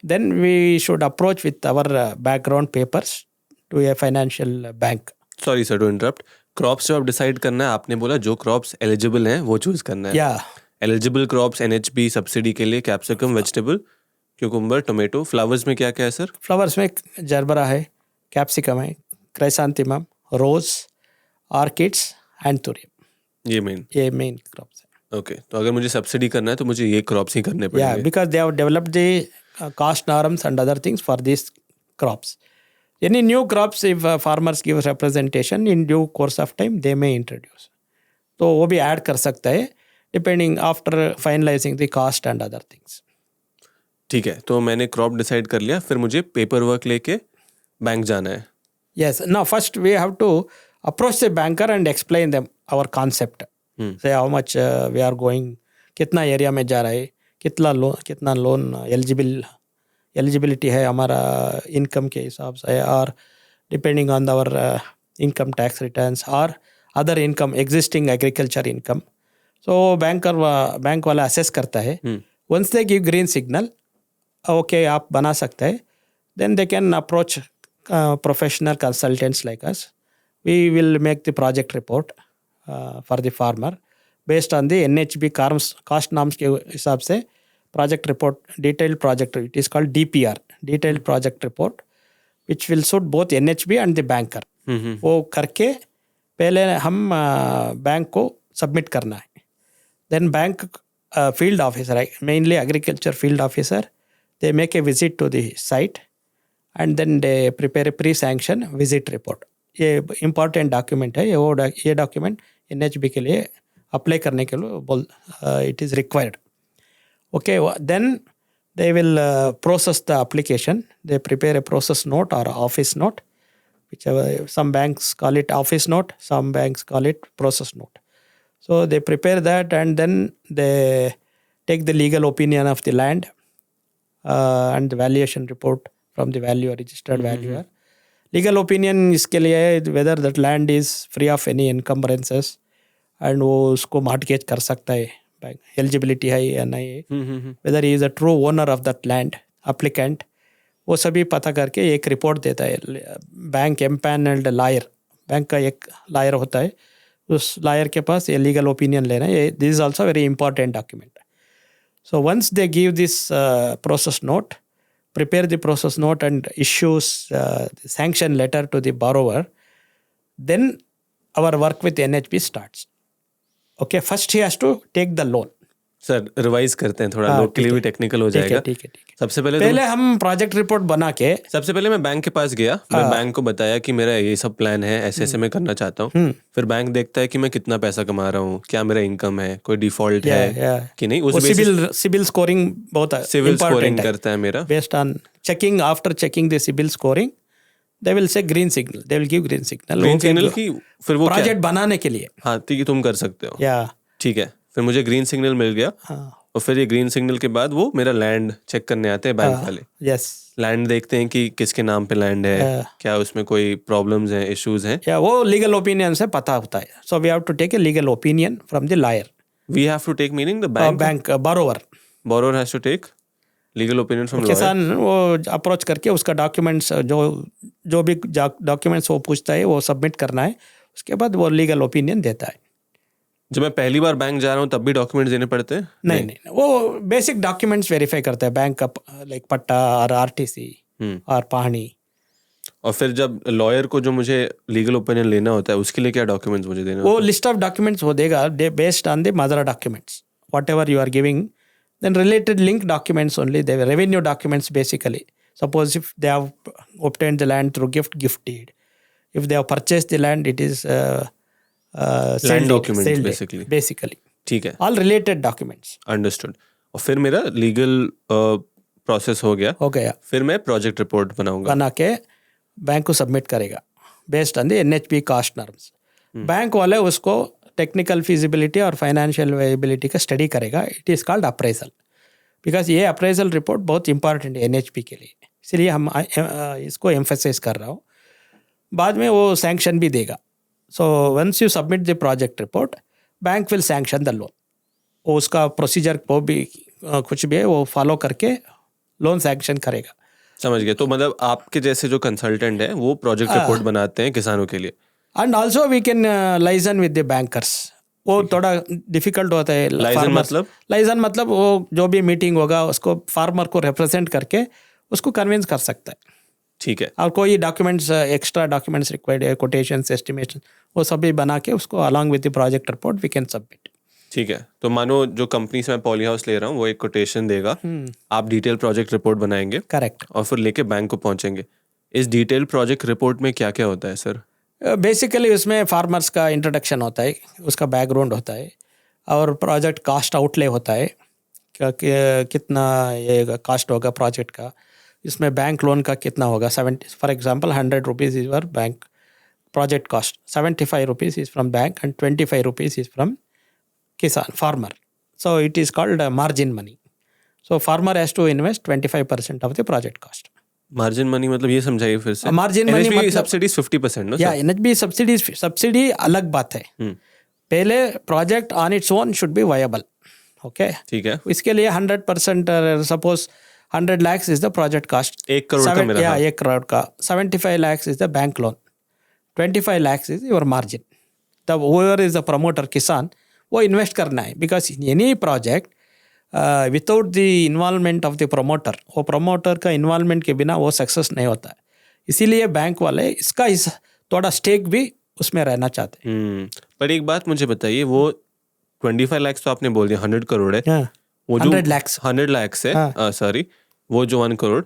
Then we should approach with our background papers to a financial bank. Sorry sir to interrupt. Crops जो आप डिसाइड करना है, आपने बोला जो क्रॉप्स एलिजिबल हैं वो चूज करना है. एलिजिबल क्रॉप्स NHB सब्सिडी के लिए capsicum, vegetable, cucumber, tomato. Flowers में क्या क्या है सर? फ्लावर्स में जरबरा है, कैप्सिकम है, क्राइसेंथेमम, रोज, ऑर्किड्स एंड थूरियम। ये मेन क्रॉप्स है। ओके, तो अगर मुझे सब्सिडी करना है तो मुझे ये क्रॉप्स ही करने Yeah, पड़ेंगे। because they have developed the cost norms and other things for these crops. Any new crops, if farmers give representation in due course of time, they may introduce. तो वो भी ऐड कर सकता है depending after finalising the cost and other things. ठीक है, तो मैंने क्रॉप डिसाइड कर लिया, फिर मुझे पेपर वर्क लेके बैंक जाना है। Yes, now first we have to approach the banker and explain them our concept. Say how much we are going, कितना एरिया में जा रहा है, कितना लोन एलिजिबिलिटी है हमारा इनकम के हिसाब से, और depending on our income tax returns और other income, existing agriculture income. So bank वाला असेस करता है। Once they give green signal, okay आप बना सकते हैं, then they can approach professional consultants like us. We will make the project report for the farmer based on the NHB cost norms के हिसाब से project report, detailed project, it is called DPR, detailed project report, which will suit both NHB and the banker. वो करके पहले हम bank को submit करना है। Then bank field officer, mainly agriculture field officer, they make a visit to the site and then they prepare a pre-sanction visit report. ये important document है, ये document NHB के लिए अप्लाई करने के लिए it is required. Okay, then they will process the application. They prepare a process note or office note, whichever, some banks call it office note, some banks call it process note. So they prepare that and then they take the legal opinion of the land and the valuation report from the valuer, registered valuer. Legal opinion इसके लिए है whether that land is free of any encumbrances and वो उसको mortgage कर सकता है, eligibility है या नहीं है, whether he is a true owner of that land, applicant, वो सभी पता करके एक रिपोर्ट देता है। बैंक एम्पैनल्ड लॉयर, बैंक का एक लॉयर होता है, उस लॉयर के पास ये लीगल ओपिनियन लेना है। This is also very important document. So once they give this process note, prepare the process note and issues the sanction letter to the borrower, then our work with NHB starts. Okay, first he has to take the loan. Sir revise करते हैं थोड़ा, लोग के लिए भी technical हो जाएगा। ठीक है। सबसे पहले हम प्रोजेक्ट रिपोर्ट बना के, सबसे पहले मैं बैंक के पास गया, मैं बैंक को बताया कि मेरा ये सब प्लान है, ऐसे ऐसे मैं करना चाहता हूँ। फिर बैंक देखता है कि मैं कितना पैसा कमा रहा हूँ, क्या मेरा इनकम है, कोई डिफॉल्ट है कि नहीं, उस सिबिल स्कोरिंग बहुत सिविल स्कोरिंग करता है मेरा। Based on checking, after checking the CIBIL scoring, they will say green signal, they will give green signal की फिर वो प्रोजेक्ट बनाने के लिए। हाँ, ठीक है, तुम कर सकते हो। ठीक है, फिर मुझे ग्रीन सिग्नल मिल गया। और फिर ये ग्रीन सिग्नल के बाद वो मेरा लैंड चेक करने आते हैं बैंक वाले। यस, लैंड देखते हैं कि किसके नाम पे लैंड है, क्या उसमें कोई प्रॉब्लम्स हैं, इश्यूज हैं, या वो लीगल ओपिनियन से पता होता है। So we have to take a legal opinion from the lawyer. We have to take meaning the bank borrower has to take legal opinion from lawyer. किसान वो अप्रोच करके उसका डॉक्यूमेंट्स, जो भी डॉक्यूमेंट्स वो पूछता है वो सबमिट करना है, उसके बाद वो लीगल ओपिनियन देता है। जब मैं पहली बार बैंक जा रहा हूँ तब भी डॉक्यूमेंट्स देने पड़ते हैं? नहीं, वो बेसिक डॉक्यूमेंट्स वेरीफाई करता है बैंक का, लाइक पट्टा और आरटीसी और पहाड़ी। और फिर जब लॉयर को जो मुझे लीगल ओपिनियन लेना होता है उसके लिए क्या डॉक्यूमेंट्स मुझे देना? वो लिस्ट ऑफ डॉक्यूमेंट्स वो देगा based on the mother documents, whatever you are giving, then related link documents only, they revenue documents basically. Suppose if they have obtained the land through gift deed, if they have purchased the land, it is land documents basically. ठीक है, all related documents. Understood. और फिर मेरा legal process हो गया। फिर मैं project report बना के बैंक को सबमिट करेगा based on the NHB cost norms. Bank वाले उसको टेक्निकल फिजिबिलिटी और फाइनेंशियल वायबिलिटी का स्टडी करेगा। It is called appraisal, because ये अप्रेजल रिपोर्ट बहुत इंपॉर्टेंट है NHB के लिए, इसलिए हम इसको एम्फेसाइज कर रहा हूँ। बाद में वो सैंक्शन भी देगा। So once you submit the project report, bank will sanction the loan. वो उसका प्रोसीजर वो भी कुछ भी है वो फॉलो करके लोन सैंक्शन करेगा। समझ गया। तो मतलब आपके जैसे जो कंसल्टेंट है वो प्रोजेक्ट रिपोर्ट बनाते हैं किसानों के लिए। And also we can liaison with the bankers. वो थोड़ा डिफिकल्ट होता है। लाइजन मतलब वो जो भी मीटिंग होगा उसको फार्मर को रिप्रेजेंट करके उसको कन्विंस कर सकता है। ठीक है. और कोई डॉक्यूमेंट्स एक्स्ट्रा डॉक्यूमेंट्स रिक्वायर्ड है, कोटेशंस, एस्टिमेशन, वो सभी बना के उसको along with the project report we can submit. ठीक है. तो मानो जो कंपनी से मैं पॉली हाउस ले रहा हूँ वो एक कोटेशन देगा, आप डिटेल प्रोजेक्ट रिपोर्ट बनाएंगे, करेक्ट. और फिर लेके बैंक को पहुंचेंगे. इस डिटेल प्रोजेक्ट रिपोर्ट में क्या क्या होता है सर? बेसिकली उसमें फार्मर्स का इंट्रोडक्शन होता है, उसका बैकग्राउंड होता है, और प्रोजेक्ट कॉस्ट आउटले होता है, कितना ये कॉस्ट होगा प्रोजेक्ट का, इसमें बैंक लोन का कितना होगा. 70 for example 100 rupees is your bank project cost, 75 rupees is from bank and 25 rupees is from kisan farmer. So it is called margin money. So farmer has to invest 25% of the project cost. Margin money मतलब ये समझाइए फिर से. Margin money मतलब subsidies 50%, no? या NHB subsidy अलग बात है. पहले project on its own should be viable. Okay, ठीक है. इसके लिए 100%, suppose 100 lakhs is the project cost, 1 crore का मेरा. 1 करोड़ का 75 lakhs is the bank loan, 25 lakhs is your margin. The over is the promoter किसान, वो इन्वेस्ट करना है. Because any project without the involvement of the promoter, वो प्रमोटर का involvement के बिना वो सक्सेस नहीं होता है. इसीलिए बैंक वाले इसका थोड़ा स्टेक भी उसमें रहना चाहते हैं. पर एक बात मुझे बताइए, वो 25 lakhs तो आपने बोल दिया, 100 करोड़ है. वो 100 lakhs 100 lakhs है, सॉरी, वो जो 1 करोड़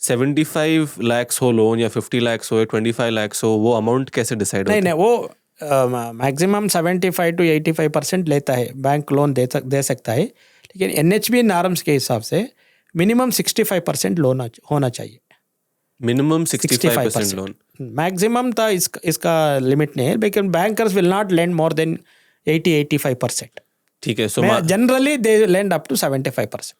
75 lakhs हो लोन, या 50 lakhs हो या 25 lakhs हो, वो अमाउंट कैसे डिसाइड होता है? नहीं, वो मैक्सिमम 75 to 85% लेता है, बैंक लोन दे सकता है. लेकिन एनएचबी नॉर्म्स के हिसाब से मिनिमम 65% लोन होना चाहिए. Minimum 65% loan. मैक्सिमम था इसका लिमिट नहीं है, लेकिन bankers will not lend more than 80-85%. ठीक है. So generally they lend up to 75%.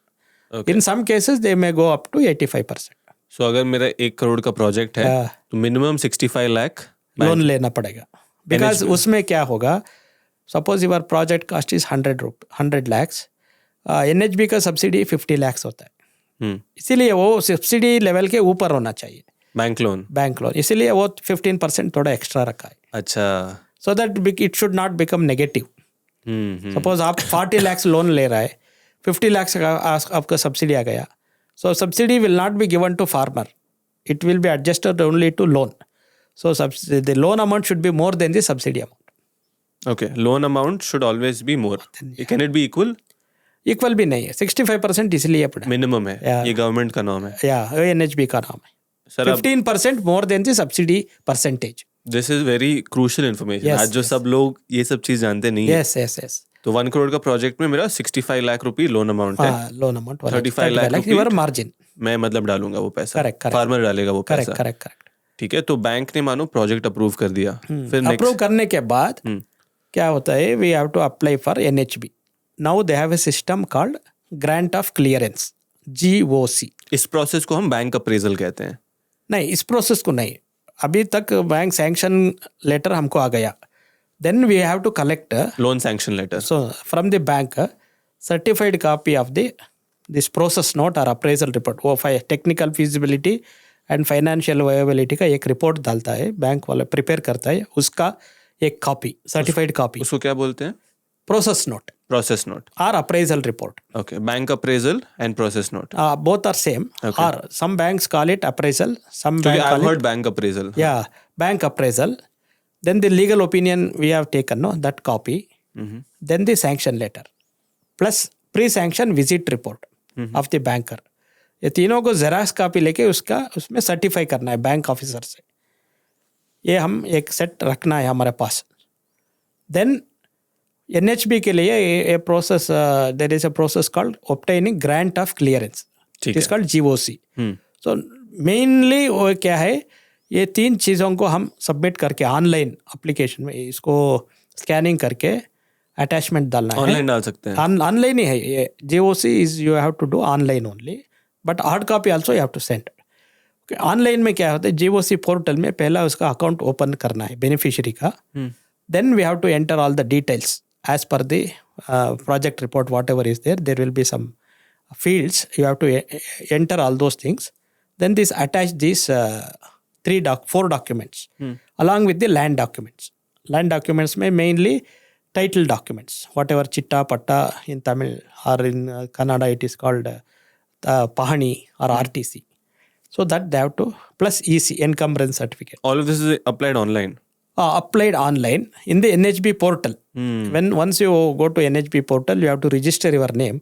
In some cases they may go up to 85%. So अगर मेरा 1 करोड़ का प्रोजेक्ट है तो मिनिमम 65 लाख लोन लेना पड़ेगा. बिकॉज उसमें क्या होगा, suppose your project cost is 100 lakhs, NHB का सब्सिडी 50 lakhs होता है. इसीलिए वो सब्सिडी लेवल के ऊपर होना चाहिए बैंक लोन, इसीलिए वो 15% थोड़ा एक्स्ट्रा रखा है. अच्छा. So that it should not become negative. Suppose आप 40 lakhs लोन ले रहा है, 50 lakhs आपका सब्सिडी आ गया, so subsidy will not be given to farmer, it will be adjusted only to loan. So the loan amount should be more than the subsidy amount. Okay, loan amount should always be more. Can it be equal? Equal भी नहीं है, 65% इसलिए minimum है. ये government का नाम है, या एनएचबी का नाम है. 15% मोर than the subsidy percentage. This is very crucial information. आज जो सब लोग ये सब चीज जानते नहीं है. यस. तो 1 करोड़ का प्रोजेक्ट में मेरा 65 लाख रुपए लोन अमाउंट है. Loan amount 35 lakh your margin. मैं मतलब डालूंगा वो पैसा. करेक्ट. फार्मर डालेगा वो पैसा. करेक्ट. ठीक है. तो बैंक ने मानो प्रोजेक्ट अप्रूव कर दिया, फिर अप्रूव करने के बाद क्या होता है, we have to apply for NHB. Now they have a system called grant of clearance, GOC. इस प्रोसेस को हम बैंक अप्रेजल कहते हैं. नहीं, इस प्रोसेस को नहीं. अभी तक बैंक सैंक्शन लेटर हमको आ गया, then we have to collect loan sanction letter. So from the bank certified copy of this process note और अप्रेजल रिपोर्ट. वो technical feasibility and financial viability का एक रिपोर्ट डालता है, बैंक वाला प्रिपेयर करता है, उसका एक कॉपी, सर्टिफाइड कॉपी. उसको क्या बोलते हैं? Process note or appraisal report. Okay, bank appraisal and process note. Both are same. Okay. Or some banks call it appraisal. I've heard bank appraisal. Yeah, bank appraisal. Then the legal opinion we have taken, that copy. Then the sanction letter. Plus pre-sanction visit report of the banker. ये तीनों को xerox copy लेके उसमें certify करना है bank officer से. ये हम एक सेट रखना है हमारे पास. देन एनएचबी के लिए ये process, there is a process called obtaining grant of clearance, it is called GOC. So mainly वो क्या है, ये 3 चीज़ों को हम सबमिट करके ऑनलाइन एप्लीकेशन में इसको स्कैनिंग करके अटैचमेंट डालना है. ऑनलाइन डाल सकते हैं. ऑनलाइन ही है ये. GOC is you have to do online only, but hard copy also you have to send. Online में क्या होता है, GOC पोर्टल में पहला उसका अकाउंट ओपन करना है बेनिफिशियरी का. Then we have to enter all the details as per the project report, whatever is there will be some fields you have to enter all those things. Then this attach these 4 documents along with the land documents. Land documents may mainly title documents, whatever chitta patta in Tamil or in Kannada it is called pahani or RTC. So that they have to, plus EC, encumbrance certificate. All of this is applied online. Applied online in the NHB portal. When once you go to NHB portal, you have to register your name.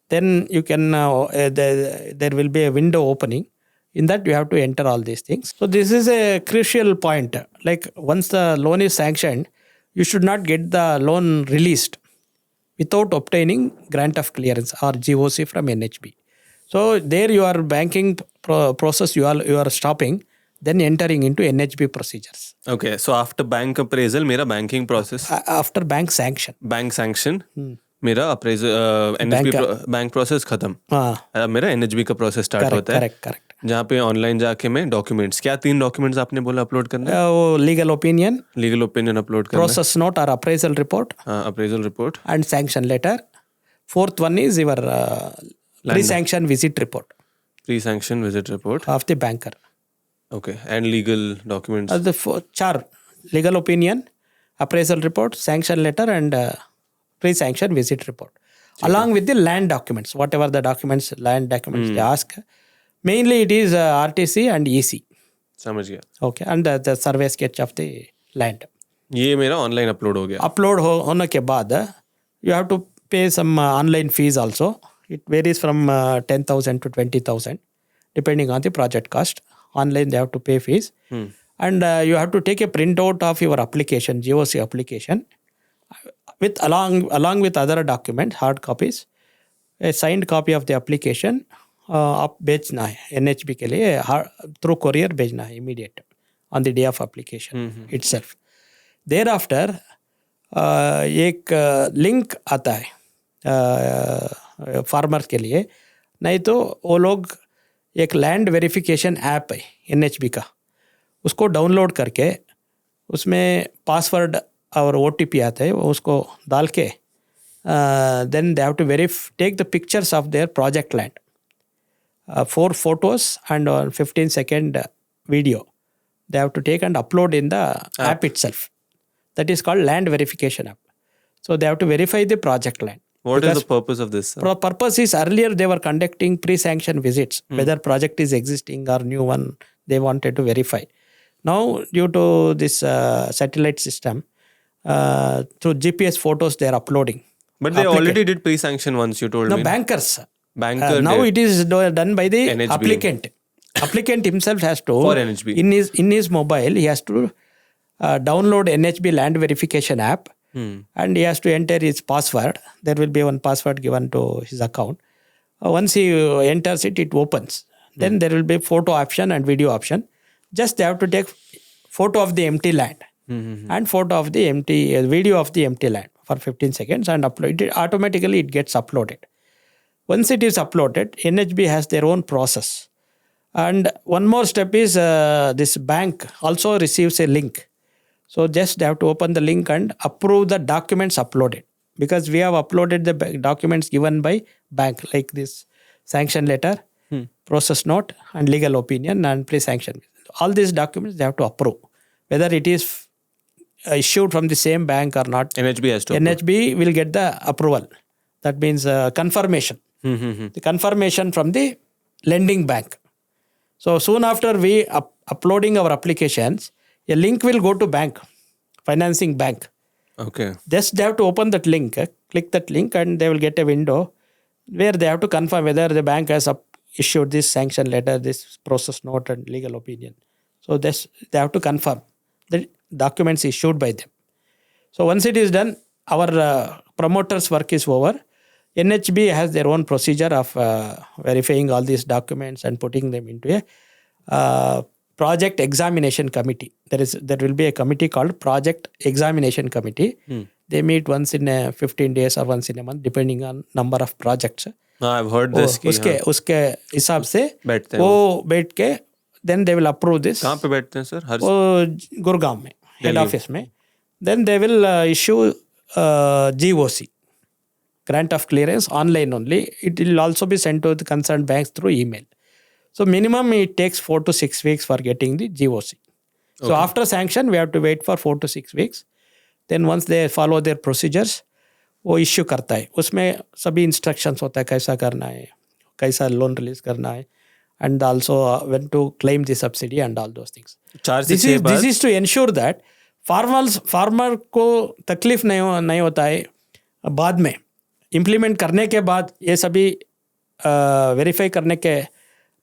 Then you can, there will be a window opening. In that you have to enter all these things. So this is a crucial point. Like once the loan is sanctioned, you should not get the loan released without obtaining grant of clearance or GOC from NHB. So there your banking process you are stopping, then entering into NHB procedures. Okay, so after bank appraisal, मेरा banking process. After bank sanction. Bank sanction. मेरा appraisal NHB bank process खत्म. अब मेरा NHB का process start होता है. Correct. जहाँ पे ऑनलाइन जाके मैं डॉक्यूमेंट्स, क्या 3 डॉक्यूमेंट्स आपने बोला अपलोड करना है? वो लीगल ओपिनियन अपलोड करना है, प्रोसेस नोट और appraisal report, appraisal report and sanction letter. Fourth one is your pre sanction visit report of the banker. Okay, and legal documents 4: legal opinion, appraisal report, sanction letter and pre sanction visit report, along with the land documents, whatever the documents, land documents they ask. Mainly it is RTC and EC. समझ गया. Okay, and the survey sketch of the land. ये मेरा online upload हो गया. Upload होने के बाद you have to pay some online fees also. It varies from 10,000 to 20,000 depending on the project cost. Online they have to pay fees. And you have to take a printout of your application, GOC application, with along with other documents, hard copies, a signed copy of the application. आप बेचना है NHB के लिए, through courier भेजना है immediate on the day of application itself. Thereafter एक link आता है फार्मर्स के लिए, नहीं तो वो लोग एक लैंड वेरिफिकेशन ऐप है NHB का, उसको डाउनलोड करके उसमें पासवर्ड और OTP आता है, उसको डाल के then they have to take the pictures of their project land. 4 photos and 15-second video they have to take and upload in the app itself. That is called land verification app. So they have to verify the project land. What is the purpose of this? Purpose is earlier they were conducting pre-sanction visits, whether project is existing or new one they wanted to verify. Now due to this satellite system, through GPS photos they are uploading. But they already did pre-sanction once, you told me. No, bankers. Now it is done by the NHB. Applicant himself has to, for NHB. in his mobile, he has to download NHB land verification app, and he has to enter his password. There will be one password given to his account. Once he enters it, it opens. Then there will be photo option and video option. Just they have to take photo of the empty land and photo of the video of the empty land for 15 seconds and upload it. Automatically it gets uploaded. Once it is uploaded, NHB has their own process. And one more step is this bank also receives a link. So just they have to open the link and approve the documents uploaded. Because we have uploaded the documents given by bank, like this sanction letter, process note, and legal opinion, and pre-sanction. All these documents they have to approve. Whether it is issued from the same bank or not, NHB has to NHB will get the approval. That means confirmation. The confirmation from the lending bank. So soon after we uploading our applications, a link will go to bank, financing bank. Okay. Just they have to open that link, click that link, and they will get a window where they have to confirm whether the bank has issued this sanction letter, this process note, and legal opinion. So they have to confirm the documents issued by them. So once it is done, our promoter's work is over. NHB has their own procedure of verifying all these documents and putting them into a project examination committee. There will be a committee called project examination committee. They meet once in 15 days or once in a month, depending on number of projects. I've heard this. उसके हिसाब से वो बैठ के then they will approve this. कहाँ पे बैठते हैं सर? वो गुड़गांव में head office में. Then they will issue GOC. Grant of clearance online only. It will also be sent to the concerned banks through email. So minimum it takes 4 to 6 weeks for getting the GOC. So after sanction, we have to wait for 4 to 6 weeks. Then once they follow their procedures, वो issue करता है. उसमें सभी instructions होता है, कैसा करना है, कैसा लोन रिलीज करना है, and also when to claim the subsidy and all those things. 4 से 6 This is to ensure that farmer को तकलीफ नहीं होता है बाद में इम्प्लीमेंट करने के बाद ये सभी वेरीफाई करने के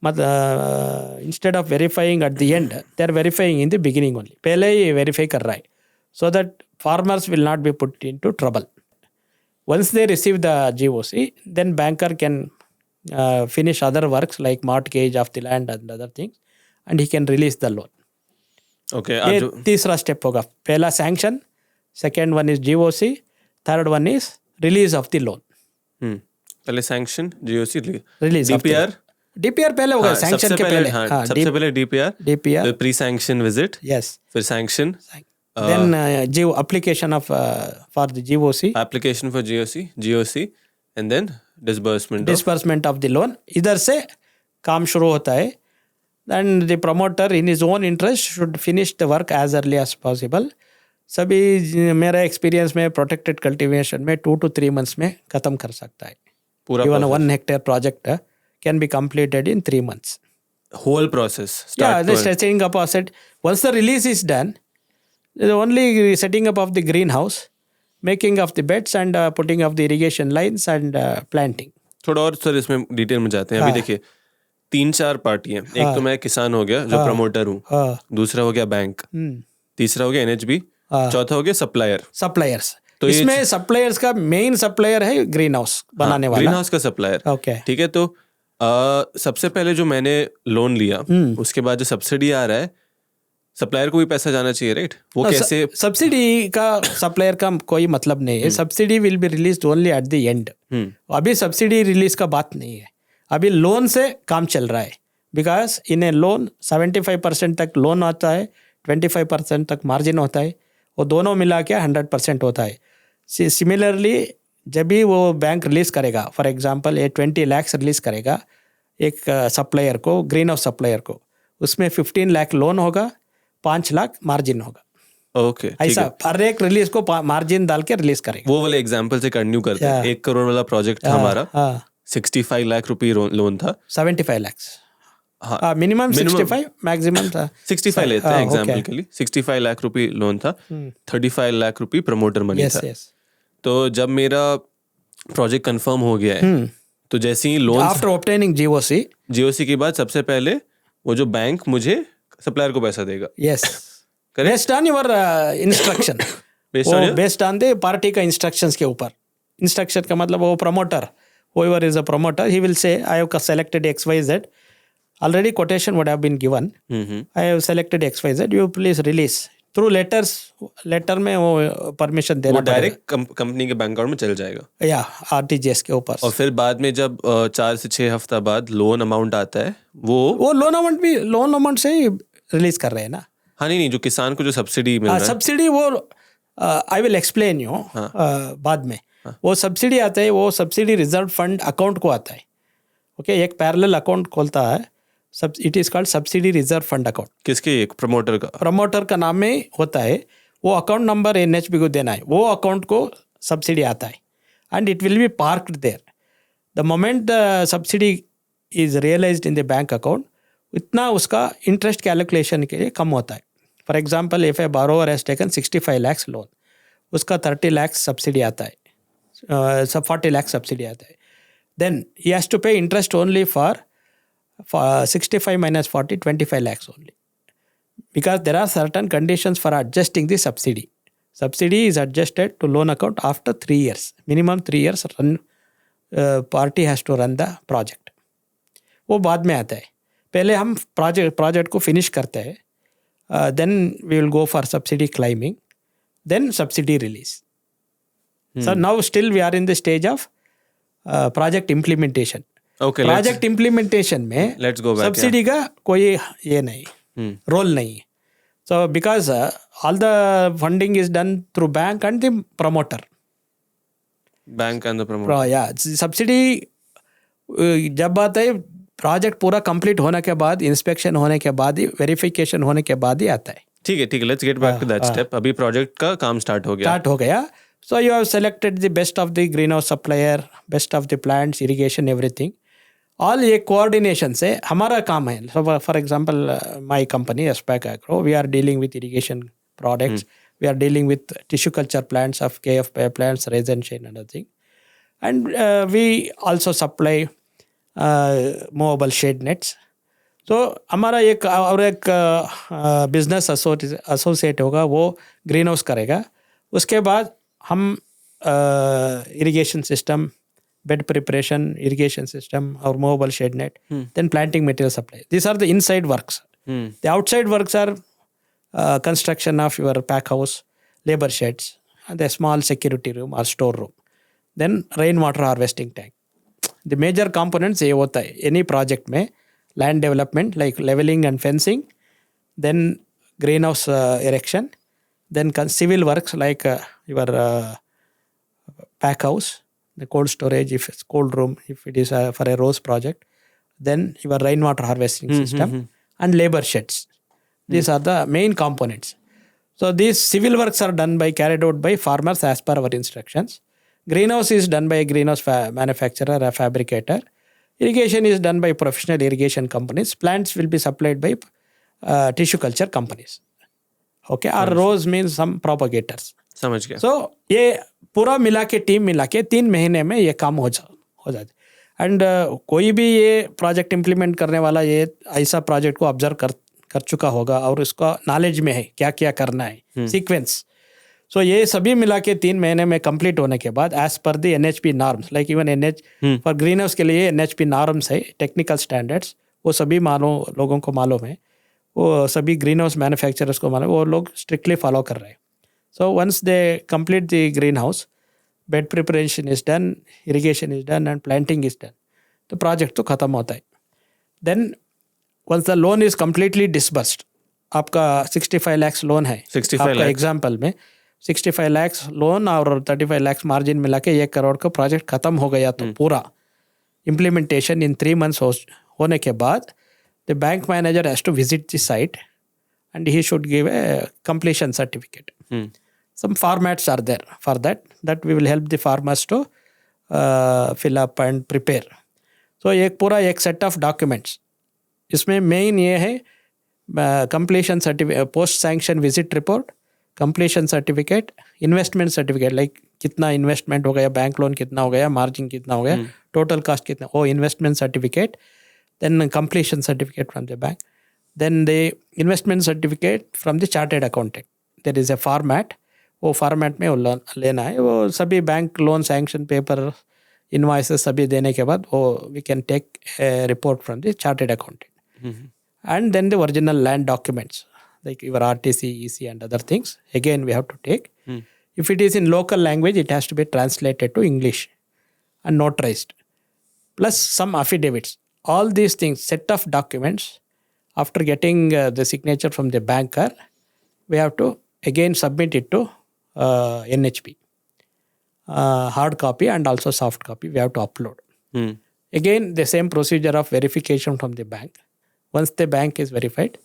मतलब instead of verifying at the end they are verifying in the beginning only, पहले ही वेरीफाई कर रहा है so that farmers will not be put into trouble. Once they receive the GOC, then banker can finish other works like mortgage of the land and other things, and he can release the loan. Okay, ये तीसरा step होगा. पहला sanction, second one is GOC, third one is release of the loan. पहले sanction, GOC, release DPR पहले होगा sanction के पहले. सबसे पहले DPR, pre sanction visit, yes, फिर sanction, then application of for the GOC, application for GOC, and then disbursement of the loan. इधर से काम शुरू होता है. And the promoter in his own interest should finish the work as early as possible. सभी मेरा experience में protected cultivation में 2 to 3 months में खत्म कर सकता है. Even a 1 hectare project can be completed in 3 months. Whole process. The setting up of it. Once the release is done, the only setting up of the greenhouse, making of the beds and putting of the irrigation lines and planting. थोड़ा और sir इसमें detail में जाते हैं. अभी देखिए 3-4 party हैं. एक तो मैं किसान हो गया जो प्रमोटर हूँ, दूसरा हो गया बैंक, तीसरा हो गया NHB, चौथा हो गया सप्लायर्स. तो इसमें सप्लायर्स का मेन सप्लायर है ग्रीन हाउस बनाने वाला, ग्रीन हाउस का सप्लायर. ओके, ठीक है. तो सबसे पहले जो मैंने लोन लिया, उसके बाद जो सब्सिडी आ रहा है, सप्लायर को भी पैसा जाना चाहिए, राइट? वो कैसे? सब्सिडी का सप्लायर का कोई मतलब नहीं है. Subsidy will be released only eight the and. अभी सब्सिडी रिलीज का बात नहीं है, अभी लोन से काम चल रहा है. बिकॉज इन ए लोन 75% तक लोन आता है, 25% तक मार्जिन होता है, वो दोनों मिला के 100% होता है. सिमिलरली जब भी वो बैंक रिलीज करेगा, फॉर एग्जांपल ये 20 lakhs रिलीज करेगा एक सप्लायर को, ग्रीन हाउस सप्लायर को, उसमें 15 lakh लोन होगा, 5 lakh मार्जिन होगा. ओके, ऐसा हर एक रिलीज को मार्जिन डाल के रिलीज करेगा. वो वाले एग्जांपल से कंटिन्यू करते हैं. 1 करोड़ वाला प्रोजेक्ट था हमारा, 65 लाख रुपए लोन था. 75 lakhs, मिनिमम 65, मैक्सिमम था 65 लेते हैं एग्जांपल के लिए. 65 लाख रुपए लोन था, 35 लाख रुपए प्रमोटर मनी था. तो जब मेरा प्रोजेक्ट कंफर्म हो गया है, तो जैसे ही लोन आफ्टर ऑब्टेनिंग GOC के बाद सबसे पहले वो जो बैंक मुझे सप्लायर को पैसा देगा. Yes, based on your instruction, based on the party का इंस्ट्रक्शंस के ऊपर. इंस्ट्रक्शन का मतलब वो promoter, whoever is a promoter, he will say I have selected XYZ, already quotation would have been given. I have selected XYZ, you please release through letters. Letter में वो permission देना, वो direct company के bank account में चल जाएगा, या RTGS के ऊपर. और फिर बाद में जब 4 से 6 हफ्ता बाद लोन अमाउंट आता है, वो लोन अमाउंट से ही रिलीज कर रहे हैं ना. हाँ, नहीं, जो किसान को जो सब्सिडी मिल रहा है, सब्सिडी वो आई विल एक्सप्लेन यू बाद में. वो सब्सिडी आता है, वो सब्सिडी रिजर्व फंड अकाउंट को आता है. ओके, एक पैरेलल अकाउंट खोलता है, it is called subsidy reserve fund account. किसके? एक प्रमोटर का नाम में होता है. वो अकाउंट नंबर NHB को देना है, वो अकाउंट को सब्सिडी आता है, and it will be parked there. The moment the subsidy is realised in the bank account, इतना उसका इंटरेस्ट कैलकुलेशन के लिए कम होता है. For example, if a borrower has taken 65 lakhs loan, उसका 30 lakhs सब्सिडी आता है, 40 lakhs सब्सिडी आता है. देन ही हैज टू पे interest only for 65 minus 40, 25 lakhs only, because there are certain conditions for adjusting the subsidy. Subsidy is adjusted to loan account after 3 years, minimum 3 years run, party has to run the project. वो बाद में आता है. पहले हम project को finish करते हैं, then we will go for subsidy claiming, then subsidy release. So now still we are in the stage of project implementation. Okay, project implementation में सब्सिडी का कोई ये नहीं, रोल नहीं है. So because all the funding is done through bank and the promoter. या subsidy जब आता है, प्रोजेक्ट पूरा कंप्लीट होने के बाद, इंस्पेक्शन होने के बाद ही, वेरिफिकेशन होने के बाद ही आता है. ठीक है, let's get back to that step. अभी प्रोजेक्ट का काम स्टार्ट हो गया. So you have selected the best of the greenhouse supplier, best of the plants, irrigation, everything. All ये कोऑर्डिनेशन से हमारा काम है. So for example, my company SPAC Agro, we are dealing with irrigation products. We are dealing with tissue culture plants of KF plants, resin chain and other thing. And we also supply movable shade nets. तो हमारा एक और एक business associate होगा, वो green house करेगा. उसके बाद हम irrigation system, bed preparation, irrigation system, or movable shade net, then planting material supply. These are the inside works. The outside works are construction of your pack house, labor sheds, and the small security room or store room. Then rainwater harvesting tank. The major components ये होता है any project में. Land development like leveling and fencing, then greenhouse erection, then civil works like your pack house, the cold storage, if it's cold room, if it is for a rose project, then your rainwater harvesting system, and labor sheds. These are the main components. So these civil works are carried out by farmers as per our instructions. Greenhouse is done by a greenhouse manufacturer, a fabricator. Irrigation is done by professional irrigation companies. Plants will be supplied by tissue culture companies. Okay, or rose means some propagators. समझ गया. So ये पूरा मिला के team मिला के 3 महीने में ये काम हो जाते. एंड कोई भी ये प्रोजेक्ट इम्प्लीमेंट करने वाला ये ऐसा प्रोजेक्ट को ऑब्जर्व कर चुका होगा और उसका नॉलेज में है क्या क्या करना है, सीक्वेंस. सो ये सभी मिला के 3 महीने में कंप्लीट होने के बाद as per the NHP norms, like even NH for greenhouse के लिए NHP नॉर्म्स है, टेक्निकल स्टैंडर्ड्स, वो सभी लोगों को मालूम है, वो सभी ग्रीन हाउस मैन्युफैक्चरर्स को मालूम है, वो लोग स्ट्रिक्टली फॉलो कर रहे हैं. So once they complete the greenhouse, bed preparation is done, irrigation is done and planting is done, तो प्रोजेक्ट तो ख़त्म होता है. Then once the loan is completely disbursed, आपका 65 लाख लोन है, 65 एग्जाम्पल में 65 लाख लोन और 35 लाख मार्जिन मिला के 1 करोड़ का प्रोजेक्ट खत्म हो गया, तो पूरा इम्प्लीमेंटेशन इन 3 मंथ्स होने के बाद the bank manager has to visit the site and he should give a completion certificate. Some formats are there for that we will help the farmers to fill up and prepare. So एक पूरा एक set of documents, इसमें main ये है completion certificate, post sanction visit report, completion certificate, investment certificate, like कितना investment हो गया, bank loan कितना हो गया, मार्जिन कितना हो गया, टोटल कॉस्ट कितना, वो investment certificate. Then completion certificate from the bank, then the investment certificate from the chartered accountant. There is a format, वो फॉर्मेट में वो लेना है. वो सभी bank loan sanction paper, invoices सभी देने के बाद वो we can take report from the chartered accountant. And then the original land documents like your RTC, EC and other things, again we have to take. If it is in local language, it has to be translated to English and notarized, plus some affidavits. All these things, set of documents, after getting the signature from the banker, we have to again submit it to NHP, hard copy and also soft copy we have to upload. Again the same procedure of verification from the bank. Once the bank is verified,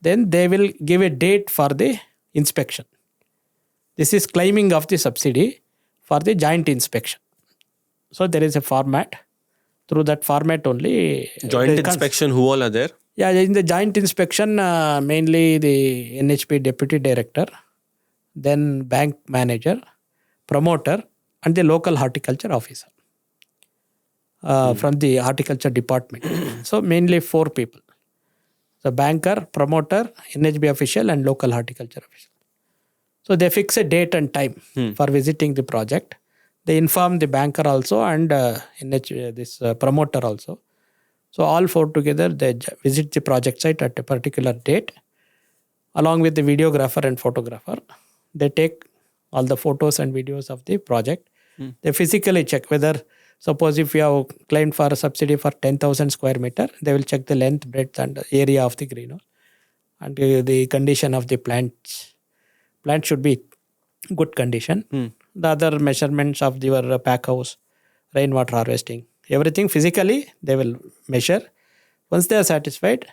then they will give a date for the inspection. This is claiming of the subsidy for the joint inspection. So there is a format. Through that format only. Joint inspection, who all are there? Yeah, in the joint inspection, mainly the NHP deputy director, then bank manager, promoter, and the local horticulture officer from the horticulture department. So mainly 4 people. The banker, promoter, NHB official and local horticulture official. So they fix a date and time for visiting the project. They inform the banker also and this promoter also. So all 4 together, they visit the project site at a particular date along with the videographer and photographer. They take all the photos and videos of the project. They physically check whether, suppose if you have claimed for a subsidy for 10,000 square meter, they will check the length, breadth and area of the greenhouse and the condition of the plants. Plant should be good condition. The other measurements of your pack house, rainwater harvesting, everything physically they will measure. Once they are satisfied,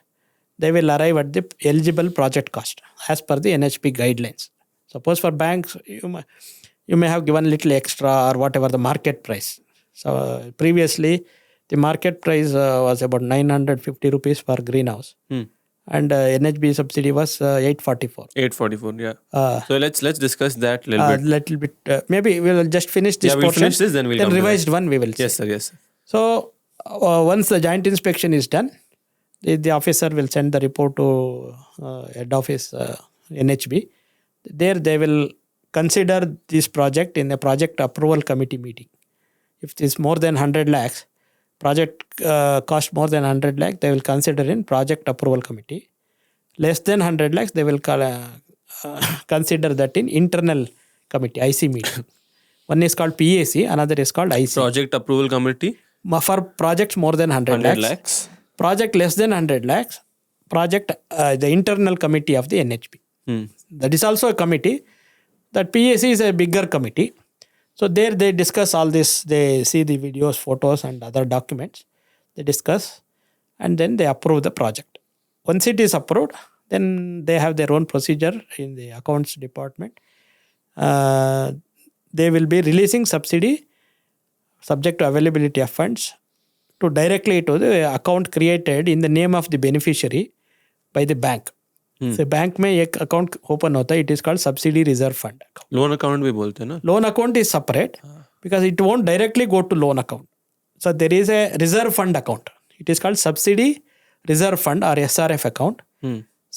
they will arrive at the eligible project cost as per the NHP guidelines. Suppose for banks, you may have given little extra or whatever the market price. So previously, The market price was about 950 rupees per greenhouse. And NHB subsidy was 844. 844, yeah. So let's discuss that a little bit. Maybe we'll just finish this portion. We'll finish this, then we'll come revised one we will see. Yes, sir. So once the joint inspection is done, the officer will send the report to head office NHB. There they will consider this project in a project approval committee meeting. If it is more than 100 lakhs, project cost more than 100 lakhs, they will consider in project approval committee. Less than 100 lakhs, they will consider that in internal committee, IC meeting. One is called PAC, another is called IC. Project approval committee? For projects more than 100 lakhs. Project less than 100 lakhs, project the internal committee of the NHB. That is also a committee. That PAC is a bigger committee. So there they discuss all this. They see the videos, photos and other documents. They discuss and then they approve the project. Once it is approved, then they have their own procedure in the accounts department. They will be releasing subsidy subject to availability of funds to directly to the account created in the name of the beneficiary by the bank. So bank में एक account open होता है, it is called subsidy reserve fund. Loan account भी बोलते हैं ना. Loan account is separate because it won't directly go to loan account. So there is a reserve fund account. It is called subsidy reserve fund और SRF account.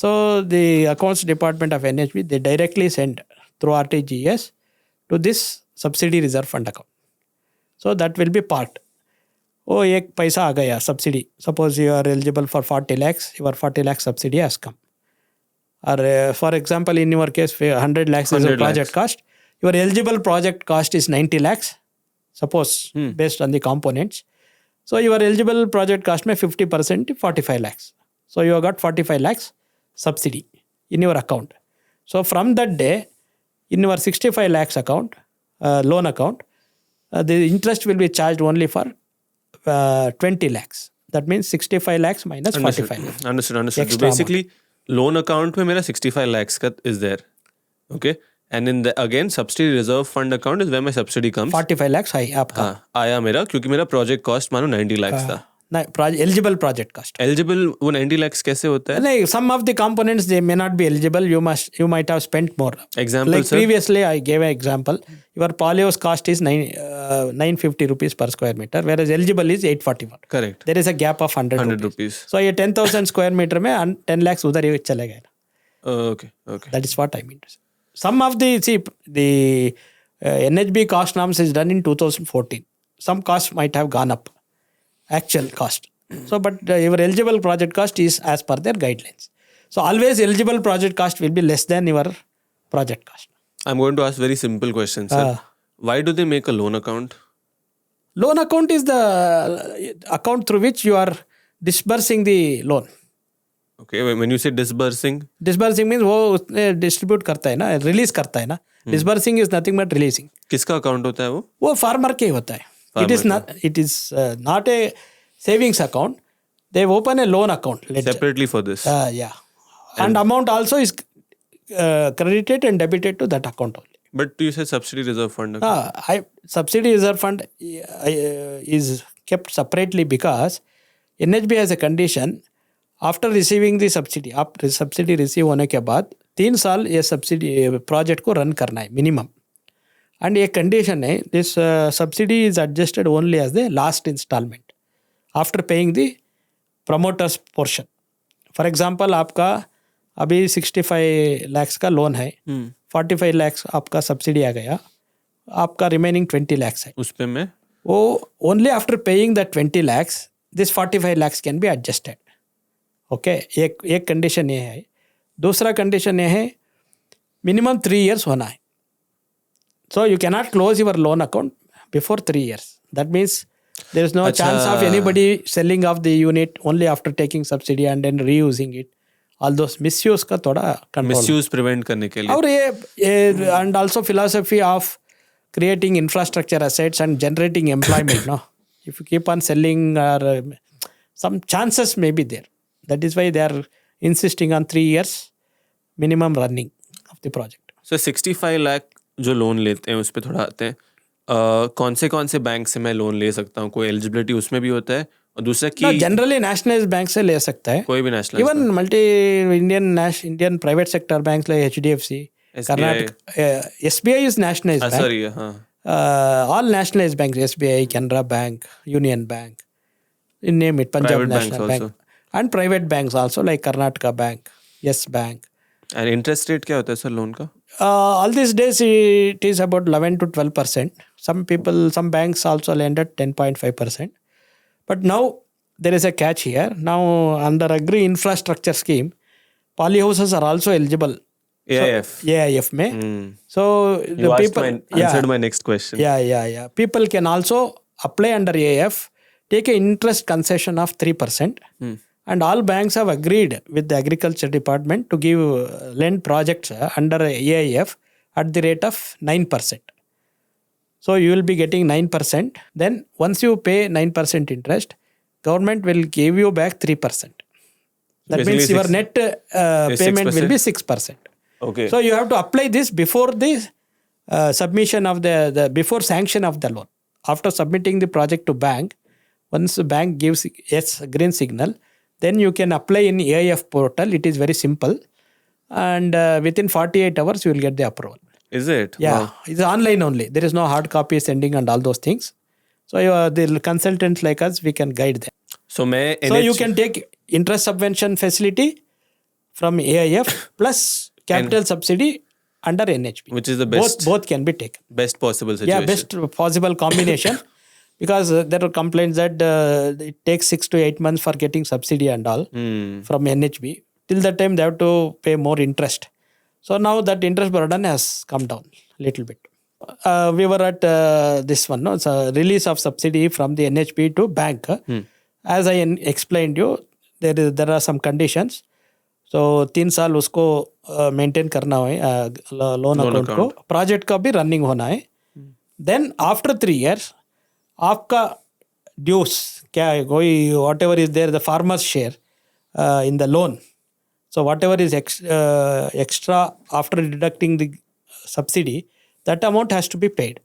So the accounts department of NHB, they directly send through RTGS to this subsidy reserve fund account. So that will be part. Oh, एक पैसा आ गया subsidy. Suppose you are eligible for 40 lakhs, your 40 lakh subsidy has come. Or for example, in your case, 100 lakhs is a project cost. Your eligible project cost is 90 lakhs, suppose, based on the components. So your eligible project cost may 50% 45 lakhs. So you have got 45 lakhs subsidy in your account. So from that day, in your 65 lakhs account, loan account, the interest will be charged only for 20 lakhs. That means 65 lakhs minus 45 lakhs. Understood. So basically, loan account में मेरा 65 lakhs का is there. Okay. And in the again subsidy reserve fund account is where my subsidy comes. 45 lakhs है आपका. आया मेरा, क्योंकि मेरा project cost मानो 90 lakhs था. Eligible project cost. Eligible वो 90 lakhs कैसे होता है? नहीं, some of the components they may not be eligible. You might have spent more. Example, like sir? Previously I gave an example. Your polyhouse cost is 950 rupees per square meter, whereas eligible is 841. Correct. There is a gap of 100 rupees. So ये 10,000 square meter में 10 lakhs उधर ही चले गए. Okay. That is what I mean to say. Some of the NHB cost norms is done in 2014. Some costs might have gone up. Actual cost. So, but your eligible project cost is as per their guidelines. So, always eligible project cost will be less than your project cost. I'm going to ask very simple questions, sir. Why do they make a loan account? Loan account is the account through which you are disbursing the loan. Okay, when you say disbursing means वो distribute करता है ना, release करता है ना. Disbursing is nothing but releasing. किसका account होता है वो? वो farmer के होता है. It is not a savings account. They open a loan account separately for this. Yeah, and amount also is credited and debited to that account only. But you said subsidy reserve fund. Subsidy reserve fund is kept separately because NHB has a condition. After receiving the subsidy, subsidy receive होने के बाद 3 साल ये subsidy project को run करना है minimum. And a condition है, this subsidy is adjusted only as the last installment after paying the promoter's portion. For example, आपका अभी 65 lakhs का loan है, 45 lakhs आपका subsidy आ गया, आपका remaining 20 lakhs है. उस पे मैं वो only after paying that 20 lakhs, this 45 lakhs can be adjusted. Okay, एक condition ये है. दूसरा condition ये है, minimum 3 years होना है. So you cannot close your loan account before 3 years. That means there is no chance of anybody selling off the unit only after taking subsidy and then reusing it. All those misuse का थोड़ा control. Misuse prevent करने के लिए. और ये and also philosophy of creating infrastructure assets and generating employment. No, if you keep on selling, some chances may be there. That is why they are insisting on 3 years minimum running of the project. So 65 lakh जो loan लेते हैं उस पर थोड़ा आते हैं. कौन से बैंक से मैं लोन ले सकता हूँ? कोई एलिजिबिलिटी उसमें भी होता है? और दूसरा No, कि जनरली नेशनलाइज्ड बैंक से ले सकता है. कोई भी national even multi Indian private sector banks like HDFC, Karnataka, SBI is nationalized bank. Sorry, हाँ, All nationalized banks, SBI, Canara Bank, Union Bank, you name it, Punjab Private banks National Bank, also. and private banks also like Karnataka Bank, Yes Bank. And interest rate क्या होता है sir loan का? All these days it is about 11 to 12%. Some banks also lend at 10.5%. But now there is a catch here. Now under Agri Infrastructure Scheme, polyhouses are also eligible. AIF. AIF में. So You the asked people answered my next question. Yeah. People can also apply under AIF, take an interest concession of 3%. And all banks have agreed with the Agriculture Department to give lend projects under AIF at the rate of 9%. So you will be getting 9%. Then once you pay 9% interest, government will give you back 3%. That Basically means your net payment will be 6%. Okay. So you have to apply this before the submission of the before sanction of the loan. After submitting the project to bank, once the bank gives yes green signal, then you can apply in AIF portal. It is very simple, and within 48 hours you will get the approval. Is it? Yeah, Wow. it's online only. There is no hard copy sending and all those things. So the consultants like us, we can guide them. So मैं So you can take interest subvention facility from AIF plus capital subsidy under NHB. Which is the best Both can be taken. best possible situation. Yeah, best possible combination. Because there are complaints that it takes 6 to 8 months for getting subsidy and all from NHB. Till that time, they have to pay more interest. So now that interest burden has come down a little bit. We were at this one, no? It's a release of subsidy from the NHB to bank. As I explained you, there are some conditions. So 3 साल उसको maintain करना है loan account को, project का भी running होना है. Then after 3 years आपका ड्यूस क्या है, कोई whatever is there the farmers share in the loan. So whatever is extra after deducting the subsidy, that amount has to be paid.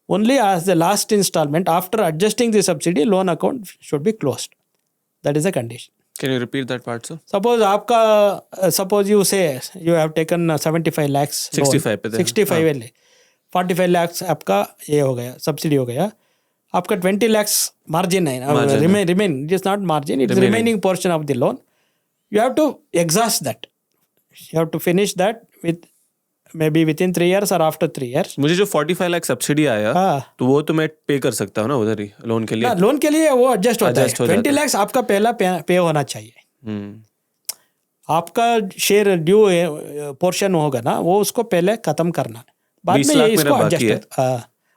Only as the last installment, after adjusting the subsidy, loan account should be closed. That is the condition. Can you repeat that part, sir? Suppose you say you have taken 75 lakhs 65 पे 65 है, 45 lakhs आपका ये हो गया, subsidy हो गया. आपका 20 lakhs margin है, remain. It is not margin, it is remaining portion of the loan. You have to exhaust that. You have to finish that with maybe within 3 years or after 3 years. मुझे जो 45 lakh subsidy आया तो वो तो मैं पे कर सकता हूँ ना उधर ही लोन के लिए. लोन के लिए वो एडजस्ट होता है. 20 lakhs आपका पहला पे होना चाहिए. आपका शेयर ड्यू पोर्शन होगा ना, वो उसको पहले खत्म करना है. बाद में ये इसको एडजस्ट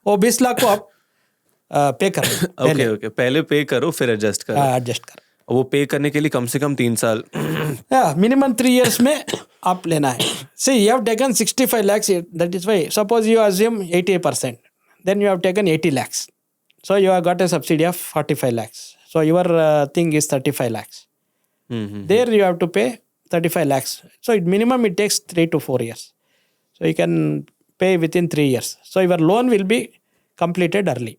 वो 20 लाख को आप पे करो. ओके पहले पे करो फिर एडजस्ट करो. वो पे करने के लिए कम से कम 3 साल मिनिमम 3 years में आप लेना है. See, you have taken 65 lakhs, that is why suppose you assume 80%, then you have taken 80 lakhs. So you have got a subsidy of 45 lakhs. So your thing is 35 lakhs. There you have to pay 35 lakhs. So minimum it takes 3 to 4 years. So you can pay within 3 years. So your loan will be completed early.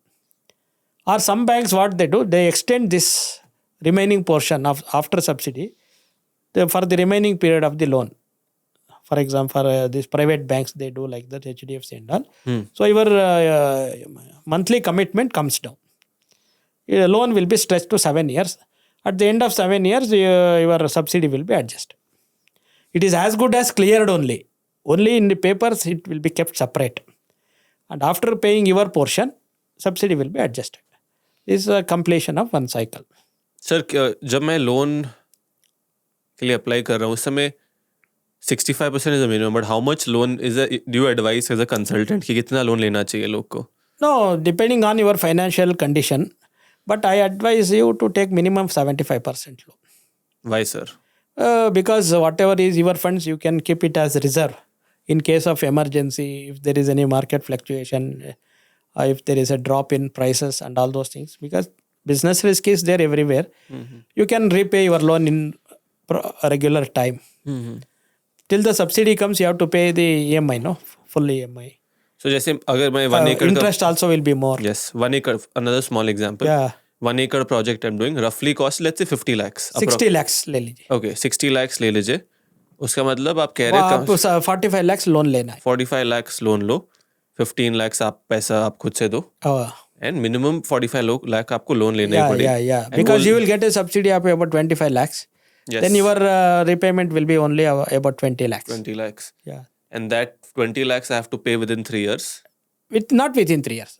Or some banks, what they do, they extend this remaining portion of after subsidy for the remaining period of the loan. For example, for these private banks, they do like that, HDFC and all. So your monthly commitment comes down. Your loan will be stretched to 7 years. At the end of 7 years, your subsidy will be adjusted. It is as good as cleared only. Only in the papers, it will be kept separate. And after paying your portion, subsidy will be adjusted. This is a completion of one cycle. Sir जब मैं loan के लिए apply कर रहा हूँ उस समय 65% is the minimum, but how much loan is do you advise as a consultant कि कितना लोन लेना चाहिए लोग को? No, depending on your financial condition, but I advise you to take minimum 75% loan. Why, sir? Because whatever is your funds, you can keep it as reserve in case of emergency, if there is any market fluctuation, if there is a drop in prices and all those things. Because business risk is there everywhere. You can repay your loan in a regular time. Till the subsidy comes, you have to pay the EMI, no? Full EMI. So जैसे अगर मैं 1 acre interest also will be more. Yes, 1 acre, another small example. Yeah. 1 acre project I'm doing roughly cost let's say 50 lakhs. 60 lakhs ले लीजिए. Okay, 60 lakhs ले लीजिए. उसका मतलब आप कह वो रहे आप 45 lakhs लोन लेना है. 45 lakhs लोन लो, 15 lakhs आप पैसा आप खुद से दो, and minimum 45 lakh आपको लोन लेना ही पड़ेगा. Yeah. Because you will get a subsidy of about 25 lakhs. Yes. Then your repayment will be only about 20 lakhs. 20 lakhs. Yeah. And that 20 lakhs I have to pay within 3 years. Not within 3 years.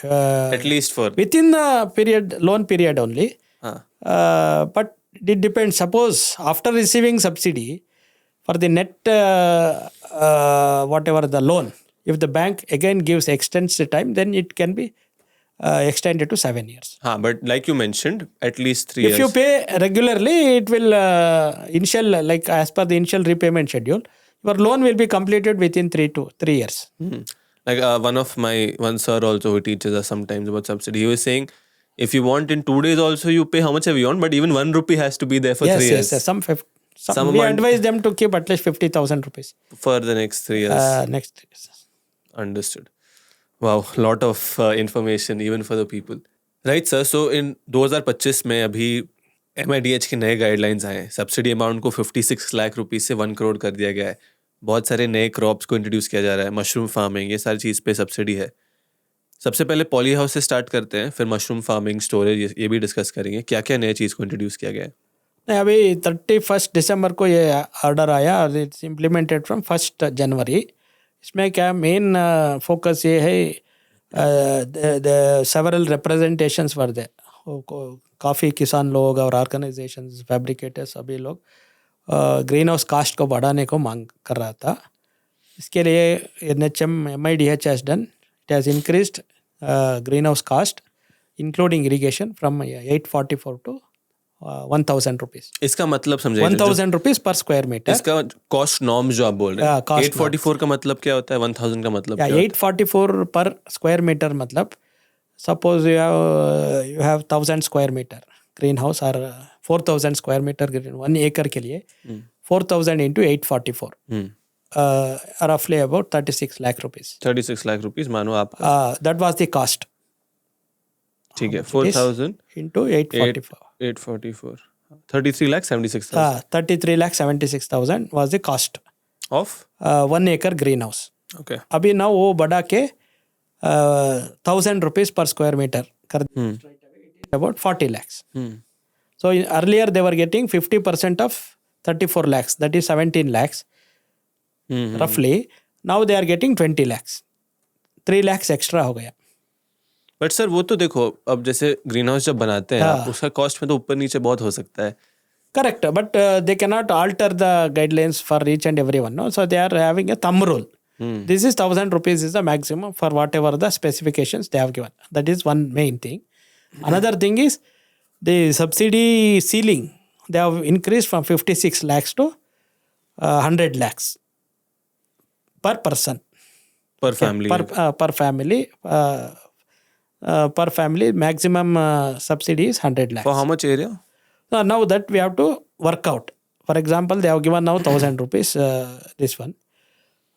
At least for within the period, loan period only. But it depends. Suppose after receiving subsidy for the net whatever the loan, if the bank again extends the time, then it can be extended to 7 years. But like you mentioned, at least 3 years. If you pay regularly, it will like as per the initial repayment schedule, your loan will be completed within 3 years. Like one sir also who teaches us sometimes about subsidy, he was saying, if you want in 2 days also you pay how much ever you want, but even 1 rupee has to be there for 3 years. Yes. Some we advise them to keep at least 50,000 rupees. For the next 3 years. Next 3 years. Understood. Wow, lot of information even for the people. Right sir, so in 2025 में अभी MIDH के नए guidelines आए हैं. Subsidy amount को 56 lakh rupees से 1 करोड़ कर दिया गया है. बहुत सारे नए क्रॉप्स को इंट्रोड्यूस किया जा रहा है. मशरूम फार्मिंग, ये सारी चीज़ पे सब्सिडी है. सबसे पहले पॉली हाउस से स्टार्ट करते हैं, फिर मशरूम फार्मिंग, स्टोरेज, ये भी डिस्कस करेंगे. क्या क्या नई चीज़ को इंट्रोड्यूस किया गया है? नहीं, अभी 31 दिसंबर को ये ऑर्डर आया और इट्स इम्प्लीमेंटेड फ्रॉम 1 जनवरी. इसमें क्या मेन फोकस ये है, सेवरल रिप्रेजेंटेशंस वर देयर. काफ़ी किसान लोग और ऑर्गेनाइजेशंस, फैब्रिकेटर्स, सभी लोग ग्रीन हाउस कास्ट को बढ़ाने को मांग कर रहा था. इसके लिए MIDH has done, it has increased greenhouse cost including irrigation from 844 to 1,000 rupees. इसका मतलब समझाइए. 1,000 रुपीज पर स्क्वायर मीटर. इसका कॉस्ट नॉर्म जो आप बोल रहे हैं, 844 का मतलब क्या होता है, 1,000 का मतलब क्या होता है? 844 पर स्क्वायर मीटर मतलब suppose you have 1,000 square metre greenhouse और 4,000 स्क्वायर मीटर ग्रीन 1 एकड़ के लिए 4,000 into 844 रफली about 36 lakh rupees. 36 lakh rupees मानो आप. That was the cost. ठीक है. 4,000 into 844 33,76,000. 33,76,000 was the cost of 1 acre greenhouse. Okay. अभी ना वो बढ़ा के 1,000 rupees per square meter कर about 40 lakhs. So earlier they were getting 50% of 34 lakhs, that is 17 lakhs roughly. Now they are getting 20 lakhs. 3 lakhs extra हो गया. But sir वो तो देखो, अब जैसे ग्रीन हाउस जब बनाते हैं आप, उसका कॉस्ट में तो ऊपर नीचे बहुत हो सकता है. Correct, but they cannot alter the guidelines for each and everyone, no? So they are having a thumb rule. This is 1,000 rupees is the maximum for whatever the specifications they have given. That is one main thing. Another thing is the subsidy ceiling. They have increased from 56 lakhs to 100 lakhs per person. Per family. Per family. Per family, maximum subsidy is 100 lakhs. For how much area? Now that we have to work out. For example, they have given now 1,000 rupees, this one.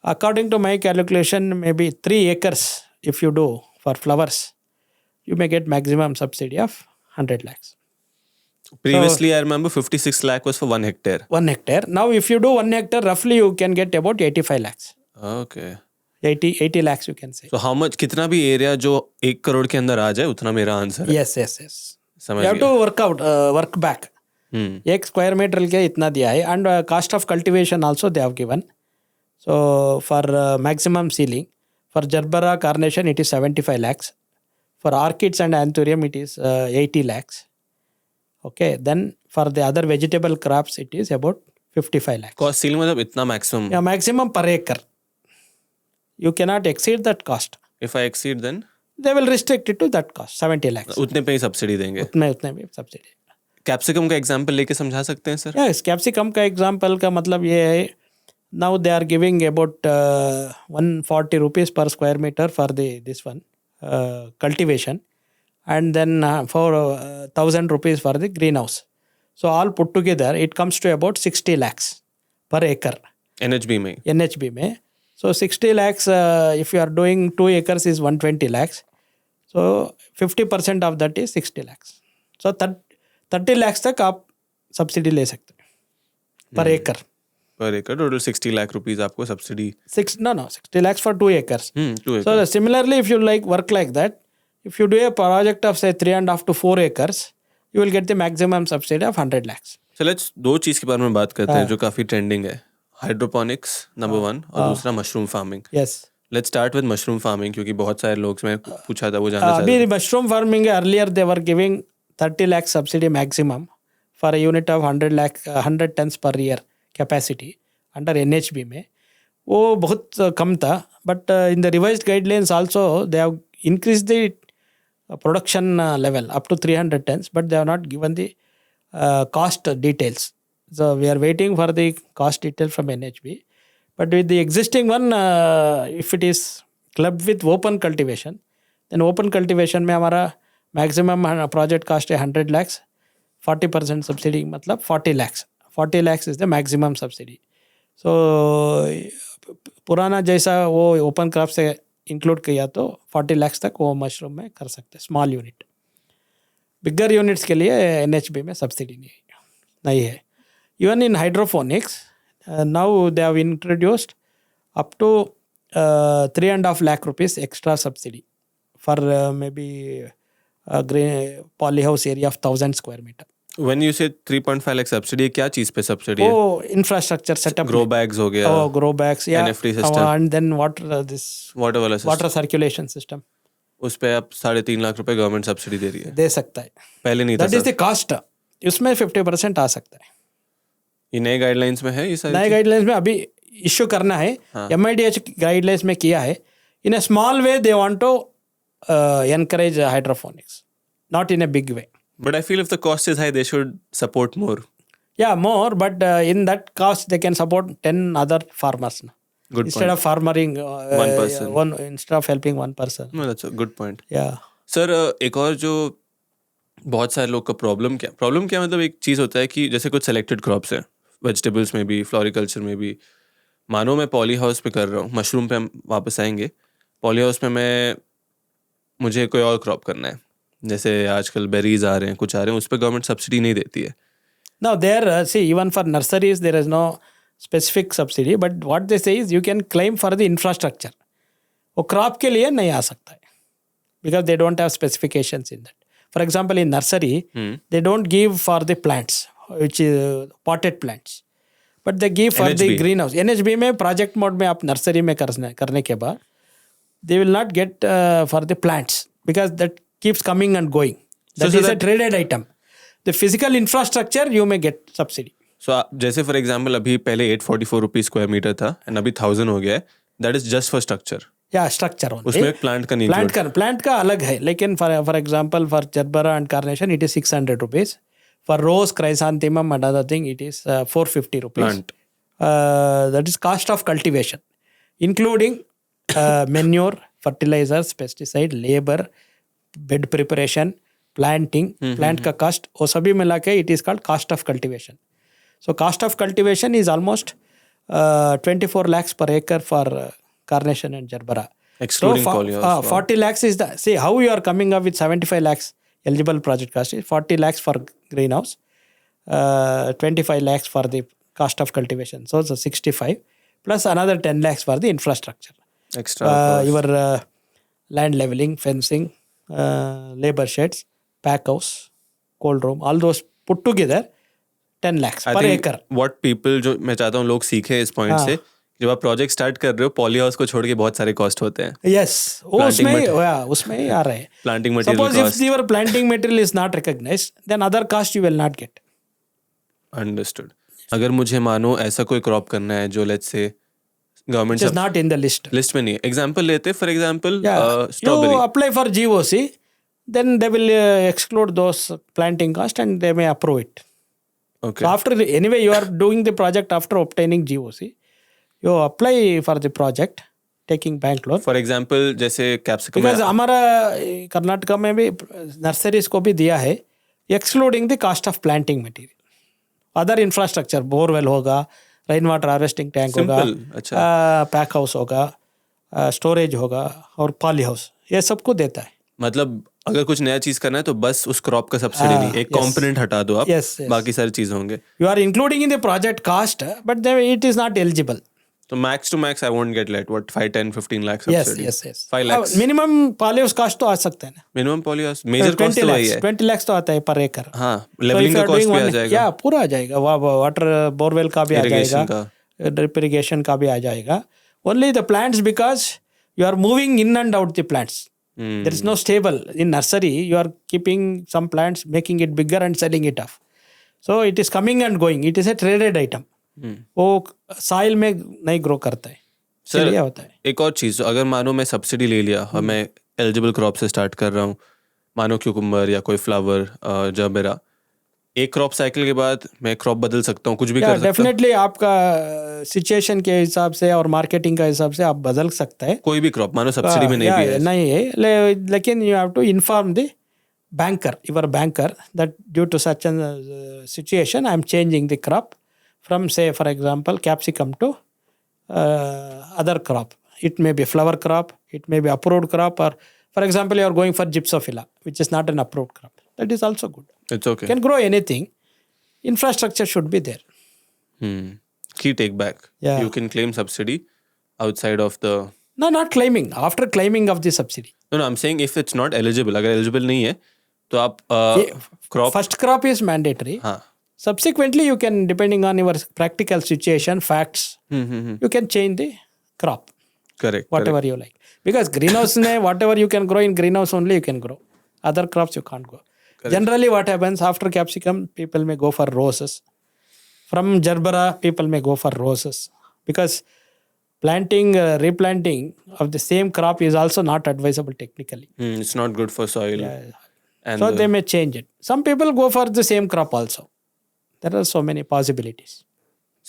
According to my calculation, maybe 3 acres, if you do for flowers, you may get maximum subsidy of 100 lakhs. Previously, I remember 56 lakh was for 1 hectare. 1 hectare. Now, if you do 1 hectare, roughly you can get about 85 lakhs. Okay. 80 lakhs you can say. So how much, कितना भी area जो 1 करोड़ के अंदर आ जाए, उतना मेरा answer है. Yes. समझ You have गया. to work out, work back. 1 square meter के इतना दिया है, and cost of cultivation also they have given. So for maximum sealing, for Gerbera carnation it is 75 lakhs. For orchids and anthurium it is 80 lakhs. Okay, then for the other vegetable crops it is about 55 lakhs. Cost ceiling मतलब इतना maximum. Yeah, maximum per acre. You cannot exceed that cost. If I exceed then? They will restrict it to that cost, 70 lakhs. उतने पे ही subsidy देंगे. उतने भी subsidy. Capsicum का example लेके समझा सकते हैं सर? Yes, कैप्सिकम का एग्जांपल का मतलब ये है, now they are giving about 140 rupees per square meter for this one cultivation, and then for 1,000 rupees for the greenhouse. So all put together it comes to about 60 lakhs per acre. NHB में. NHB में. So 60 lakhs, if you are doing 2 acres is 120 lakhs. So 50% of that is 60 lakhs. So 30 lakhs तक आप subsidy ले सकते हैं पर एकड़. पर एकड़ टोटल 60 लाख रुपीज आपको subsidy. 60 lakhs for 2 acres. 2 So similarly, if you like work like that, if you do a project of say 3.5 to 4 acres, you will get the maximum subsidy of 100 lakhs. So let's दो चीज के बारे में बात करते हैं जो काफी ट्रेंडिंग है. हाइड्रोपोनिक्स नंबर 1 और दूसरा mushroom farming. Yes. Let's start with mushroom farming क्योंकि बहुत सारे लोग मैं पूछा था वो जानना चाहते अभी mushroom farming earlier they were giving 30 lakh subsidy maximum for a unit of 100 tons per year capacity under NHB में. वो बहुत कम था, but in the revised guidelines also they have increased the production level up to 300 tons, but they have not given the cost details. So we are waiting for the cost detail from NHB. But with the existing one, if it is clubbed with open cultivation, then open cultivation में हमारा maximum project cost है 100 lakhs, 40% subsidy मतलब 40 lakhs. 40 lakhs is the maximum subsidy. So पुराना जैसा वो open crop से include किया तो 40 lakhs तक वो मशरूम में कर सकते हैं स्मॉल यूनिट. बिगर यूनिट्स के लिए NHB में सब्सिडी नहीं है. Even in hydroponics now they have introduced up to 3.5 lakh rupees extra subsidy for maybe a polyhouse area of 1,000 square meter. When you say 3.5 lakh subsidy, क्या चीज पे subsidy है? वो infrastructure setup. Grow bags हो गया. Oh, grow bags, yeah. NFT system. And then water वाला system. Water circulation system. उस पे आप 3.5 लाख रुपए गवर्नमेंट सब्सिडी दे रही है. दे सकता है. पहले नहीं था. That is the cost. उसमें 50% आ सकता है. ये नए गाइडलाइंस में है ये सारी. नए गाइडलाइंस में अभी इश्यू करना है. MIDH गाइडलाइंस में किया है. In a small way they want to encourage hydroponics, not in a big way. But I feel if the cost is high, they should support more. Yeah, more, but in that cost they can support 10 other farmers. Good instead point. of farmering one person. Instead of helping one person. No, that's a good point. Yeah. Sir, एक और जो बहुत सारे लोग का problem क्या मतलब एक चीज़ होता है कि जैसे कुछ सेलेक्टेड क्रॉप्स हैं, वेजिटेबल्स में भी, फ्लोरिकल्चर में भी. मानो मैं पॉली हाउस पे कर रहा हूँ, मशरूम पे हम वापस आएंगे. पॉली हाउस में मुझे कोई और क्रॉप करना है, जैसे आजकल बेरीज आ रहे हैं, कुछ आ रहे हैं, उस पर गवर्नमेंट सब्सिडी नहीं देती है. Now there, see, even for nurseries there is no specific subsidy, but what they say is you can claim for the infrastructure. वो क्रॉप के लिए नहीं आ सकता है, because they don't have specifications in that. For example, in nursery, they don't give for the plants, which is potted plants, but they give for the greenhouse. NHB में project mode में आप nursery में करने के बाद, they will not get for the plants because that keeps coming and going. That is a traded item. The physical infrastructure you may get subsidy. So जैसे for example अभी पहले 844 rupees square metre था and अभी 1000 हो गया है. That is just for structure. Yeah, structure only. उसमें plant का नहीं. प्लांट का अलग है, लेकिन for example for Gerbera and Carnation it is 600 rupees. For rose, chrysanthemum and other thing it is 450 rupees. Plant. That is cost of cultivation, including manure, fertilizers, pesticide, labor, bed preparation, planting, plant का cost, वो सभी मिला के it is called cost of cultivation. So cost of cultivation is almost 24 lakhs per acre for Carnation and Gerbera. Excluding polyhouse. 40 lakhs is the, see how you are coming up with 75 lakhs eligible project cost is 40 lakhs for greenhouse, 25 lakhs for the cost of cultivation. So it's 65 plus another 10 lakhs for the infrastructure. Extra your land leveling, fencing, labor sheds, pack house, cold room, all those put together 10 lakhs per acre. What people जो मैं चाहता हूँ लोग सीखे इस point से, जब आप प्रोजेक्ट स्टार्ट कर रहे हो पॉली हाउस को छोड़ के बहुत सारे कॉस्ट होते हैं. Yes, उसमें ही आ रहे हैं. Planting material cost. Suppose if your planting material is not recognized, then other cost you will not get. Understood. अगर मुझे मानो ऐसा कोई क्रॉप करना है जो let's say government is not in the list में नहीं, एग्जांपल लेते for example strawberry. You apply for GOC, then they will exclude those planting cost and they may approve it. Okay. So after anyway you are doing the project after obtaining GOC, you apply for the project taking bank loan. For example जैसे capsicum, because हमारा कर्नाटका में भी nurseries को भी दिया है excluding the cost of planting material. Other infrastructure, borewell होगा, rain water harvesting tank होगा, सिंपल, अच्छा। पैक हाउस होगा, स्टोरेज होगा और पॉली हाउस, ये सबको देता है। मतलब अगर कुछ नया चीज करना है तो बस उस क्रॉप का सब्सिडी नहीं, एक yes, कंपोनेंट हटा दो आप, yes, yes. बाकी सारी चीज होंगे। You are including in the project cost, but then it is not eligible. तो max to max I won't get let what 5 10 15 lakh Yes, subsidy. yes, yes. 5 lakh minimum polyhouse cost तो आ सकता है ना, मिनिमम पॉलीहाउस मेजर कॉस्ट 20 तो वही lakhs, है। 20 lakhs तो आता है पर एकड़। हाँ, लेवलिंग का कॉस्ट भी आ जाएगा, या पूरा आ जाएगा, वाटर बोरवेल का भी आ इरिगेशन जाएगा, का। ड्रिप इरिगेशन का भी आ जाएगा। Only the plants, because you are moving in and out the plants, there is no stable. In nursery you are keeping some plants, making it bigger and selling it off, so it is coming and going, it is a traded item. वो soil में नहीं grow करता है, इसलिए होता है। एक और चीज, अगर मानो मैं सब्सिडी ले लिया और मैं एलिजिबल क्रॉप से स्टार्ट कर रहा हूँ, मानो क्यूकम्बर या कोई फ्लावर, जब मेरा एक क्रॉप साइकिल के बाद मैं क्रॉप बदल सकता हूँ, कुछ भी कर सकता हूँ। डेफिनेटली आपका सिचुएशन के हिसाब से और मार्केटिंग का हिसाब से आप बदल सकते हैं। कोई भी क्रॉप मानो सब्सिडी में नहीं भी है, नहीं है, लेकिन you have to inform the banker, your banker, that due to such a situation I am changing the crop from, say for example, capsicum to other crop. It may be flower crop, it may be approved crop, or for example you are going for gypsophila, which is not an approved crop. That is also good. It's okay. You can grow anything. Infrastructure should be there. Key take back. Yeah. You can claim subsidy outside of the... No, not claiming. After claiming of the subsidy. No, I'm saying if it's not eligible, अगर eligible नहीं है तो आप crop... First crop is mandatory. हाँ. Subsequently you can, depending on your practical situation, facts, you can change the crop. Correct. Whatever you like. Because greenhouse में whatever you can grow in greenhouse only you can grow. Other crops you can't grow. Generally what happens after capsicum, people may go for roses. From gerbera, people may go for roses. Because planting, replanting of the same crop is also not advisable technically. It's not good for soil. Yeah. And So they may change it. Some people go for the same crop also. There are so many possibilities.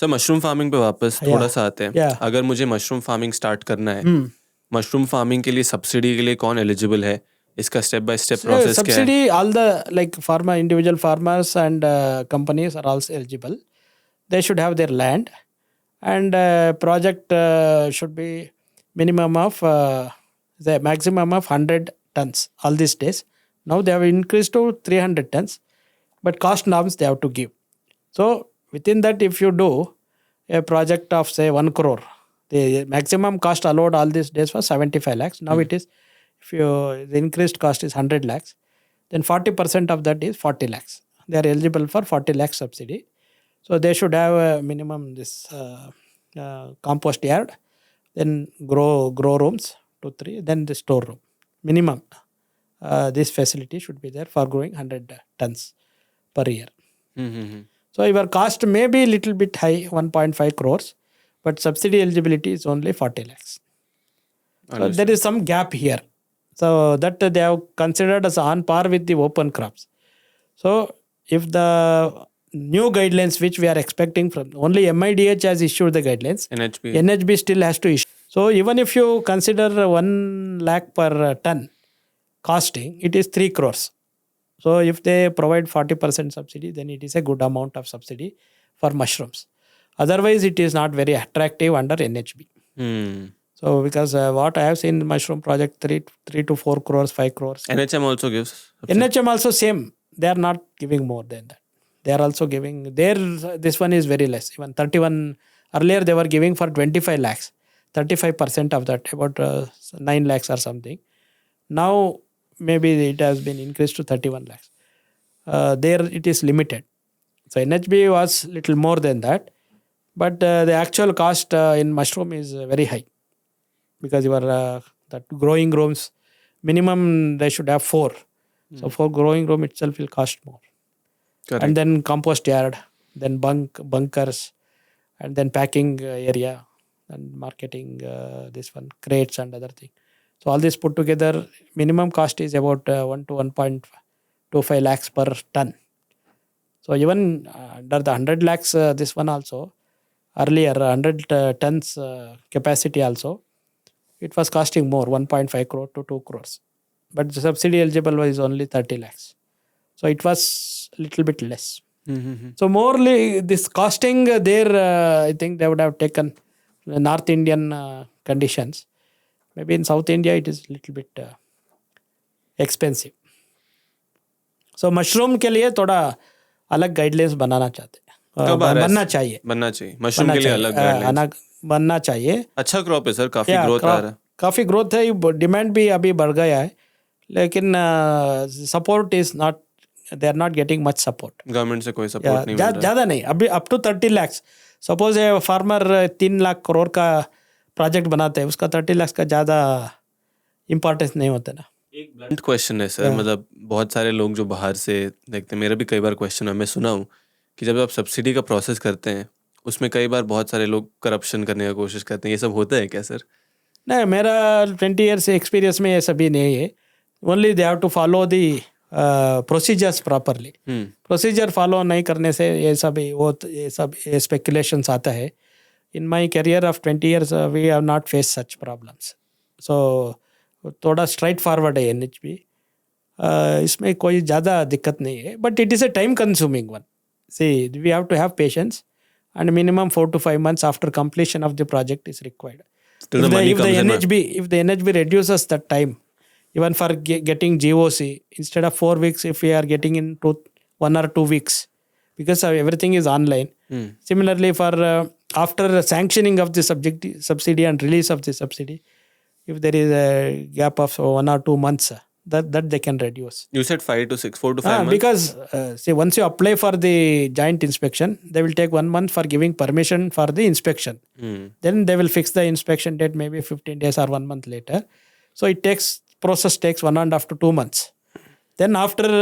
Sir mushroom farming पे वापस थोड़ा सा आते हैं। Yeah. अगर मुझे mushroom farming start करना है, मशरूम फार्मिंग के लिए सब्सिडी के लिए कौन एलिजिबल है, इसका स्टेप बाय स्टेप प्रोसेस क्या है? Subsidy, all the like farmer, individual farmers and companies are also eligible. They should have their land, and project should be minimum of the maximum of 100 tons all these days. Now they have increased to 300 tons, but cost norms they have to give. So within that, if you do a project of say 1 crore, the maximum cost allowed all these days was 75 lakhs. Now it is, if the increased cost is 100 lakhs, then 40% of that is 40 lakhs. They are eligible for 40 lakhs subsidy. So they should have a minimum this compost yard, then grow rooms 2 3, then the store room minimum. This facility should be there for growing 100 tons per year. So your cost may be little bit high, 1.5 crores, but subsidy eligibility is only 40 lakhs. So there is some gap here. So that they have considered as on par with the open crops. So if the new guidelines which we are expecting from, only MIDH has issued the guidelines, NHB still has to issue. So even if you consider 1 lakh per ton costing, it is 3 crores. So if they provide 40% subsidy, then it is a good amount of subsidy for mushrooms. Otherwise, it is not very attractive under NHB. So because what I have seen in mushroom project, 3 to 4 crores, 5 crores. NHM also gives subsidy. NHM also same. They are not giving more than that. They are also giving, this one is very less. Even 31, earlier they were giving for 25 lakhs. 35% of that, about 9 lakhs or something. Now, maybe it has been increased to 31 lakhs. There it is limited. So NHB was little more than that. But the actual cost in mushroom is very high. Because you are that growing rooms, minimum they should have 4. So for growing room itself will cost more. Correct. And then compost yard, then bunkers, and then packing area, and marketing, this one, crates and other thing. So all this put together, minimum cost is about 1 to 1.25 lakhs per ton. So even under the 100 lakhs, this one also, earlier 100 tons capacity also, it was costing more, 1.5 crore to 2 crores. But the subsidy eligible was only 30 lakhs. So it was little bit less. So morely this costing there, I think they would have taken the North Indian conditions. Maybe in South India it is little bit expensive. So mushroom के लिए थोड़ा अलग guidelines बनाना चाहते हैं. कब आ रहा है? बनना चाहिए. मशरूम के लिए अलग गाइडलाइंस. बनना चाहिए. अच्छा क्रॉप है सर, काफी ग्रोथ आ रहा है. काफी ग्रोथ है. डिमांड भी अभी बढ़ गया है, लेकिन support is not, they are not getting much support. Government से कोई सपोर्ट नहीं मिल रहा. ज्यादा नहीं. अभी up to 30 lakh. Suppose a farmer 3 lakh crore का प्रोजेक्ट बनाते हैं, उसका 30 लाख का ज्यादा इंपॉर्टेंस नहीं होता ना. एक ब्लंट क्वेश्चन है सर, मतलब बहुत सारे लोग जो बाहर से देखते हैं, मेरा भी कई बार क्वेश्चन है, मैं सुना हूँ कि जब आप सब्सिडी का प्रोसेस करते हैं उसमें कई बार बहुत सारे लोग करप्शन करने की कोशिश करते हैं. ये सब होता है क्या सर? नहीं, मेरा 20 ईयर्स एक्सपीरियंस में ये सभी नहीं है. Only they have to follow the procedures properly. Procedure follow नहीं करने से ये सब स्पेकुलेशंस आता है. In my career of 20 years we have not face such problems. So थोड़ा स्ट्राइट फॉरवर्ड है NHB. इसमें कोई ज़्यादा दिक्कत नहीं है, but it is a time consuming one. See we have to have patience and minimum 4 to 5 months after completion of the project is required. If the NHB reduces that time, even for getting GOC, instead of 4 weeks, if we are getting into 1 or 2 weeks, because everything is online. Similarly, for after sanctioning of the subsidy and release of the subsidy, if there is a gap of 1 or 2 months, that they can reduce. You said 4 to 5 months? Because see, once you apply for the joint inspection, they will take 1 month for giving permission for the inspection. Then they will fix the inspection date maybe 15 days or 1 month later. So process takes 1.5 to 2 months. Then after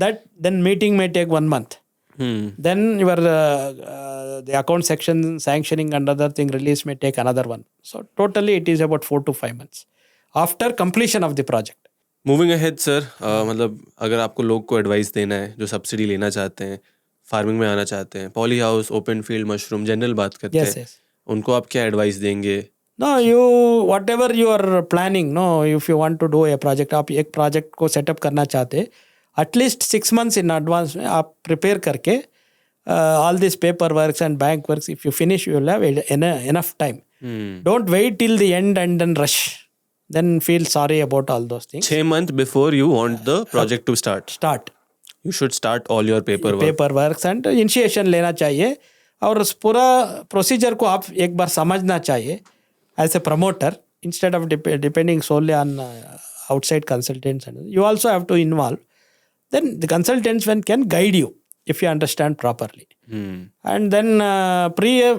that, then meeting may take 1 month. Then your the account section sanctioning and other thing release may take another one. So totally it is about 4 to 5 months after completion of the project. Moving ahead sir, मतलब अगर आपको लोग को advice देना है जो subsidy लेना चाहते हैं, फार्मिंग में आना चाहते हैं, poly house, open field, mushroom, general बात करते हैं, उनको आप क्या एडवाइस देंगे? No, you whatever you are planning, no, if you want to do a project, आप एक प्रोजेक्ट को सेटअप करना चाहते हैं, एटलीस्ट 6 months in advance में आप प्रिपेयर करके all these paper works and bank works, if you finish, you will have enough time. Don't wait till the end and then rush. Then feel sorry about all those things. 6 months before you want the project to start. You should start all your paperwork and initiation लेना चाहिए. और उस पूरा procedure को आप एक बार समझना चाहिए as a promoter, instead of depending solely on outside consultants. You also have to involve. Then the consultants can guide you if you understand properly. And then prior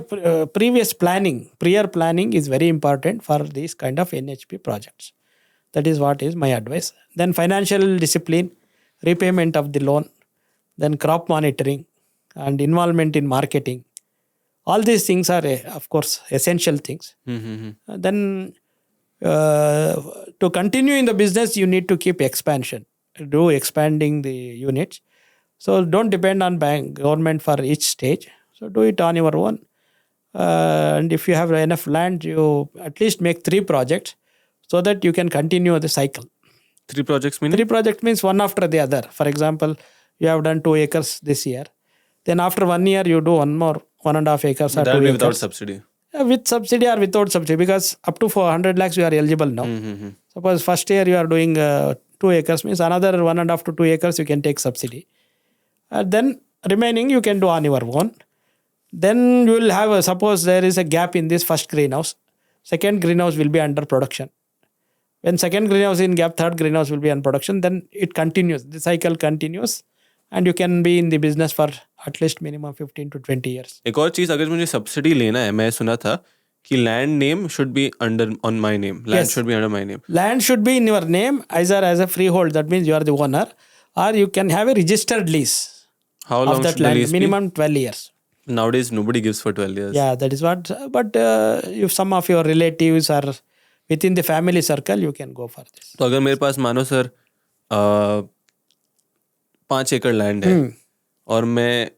planning is very important for these kind of NHB projects. That is what is my advice. Then financial discipline, repayment of the loan, then crop monitoring and involvement in marketing. All these things are, of course, essential things. Then to continue in the business, you need to keep expanding the units. So don't depend on government for each stage. So do it on your own. And if you have enough land, you at least make 3 projects so that you can continue the cycle. 3 projects meaning? 3 projects means one after the other. For example, you have done 2 acres this year. Then after 1 year, you do one more 1.5 acres or 2 acres. Without subsidy? With subsidy or without subsidy, because up to 400 lakhs you are eligible now. Suppose first year you are doing 2 acres, means another 1.5 to 2 acres you can take subsidy. Then remaining you can do on your own. Then you will have, suppose there is a gap in this first greenhouse. Second greenhouse will be under production. When second greenhouse in gap, third greenhouse will be in production. Then it continues. The cycle continues. And you can be in the business for at least minimum 15 to 20 years. एक और चीज़, अगर मुझे subsidy लेना है, मैं सुना था कि land name should be on my name. Land should be under my name. Land should be in your name either as a freehold. That means you are the owner. Or you can have a registered lease. How long should the lease be? Minimum 12 years. Nowadays, nobody gives for 12 years. Yeah, that is what. But if some of your relatives are within the family circle, you can go for this. तो अगर मेरे पास मानो sir 5 एकड़ land है और मैं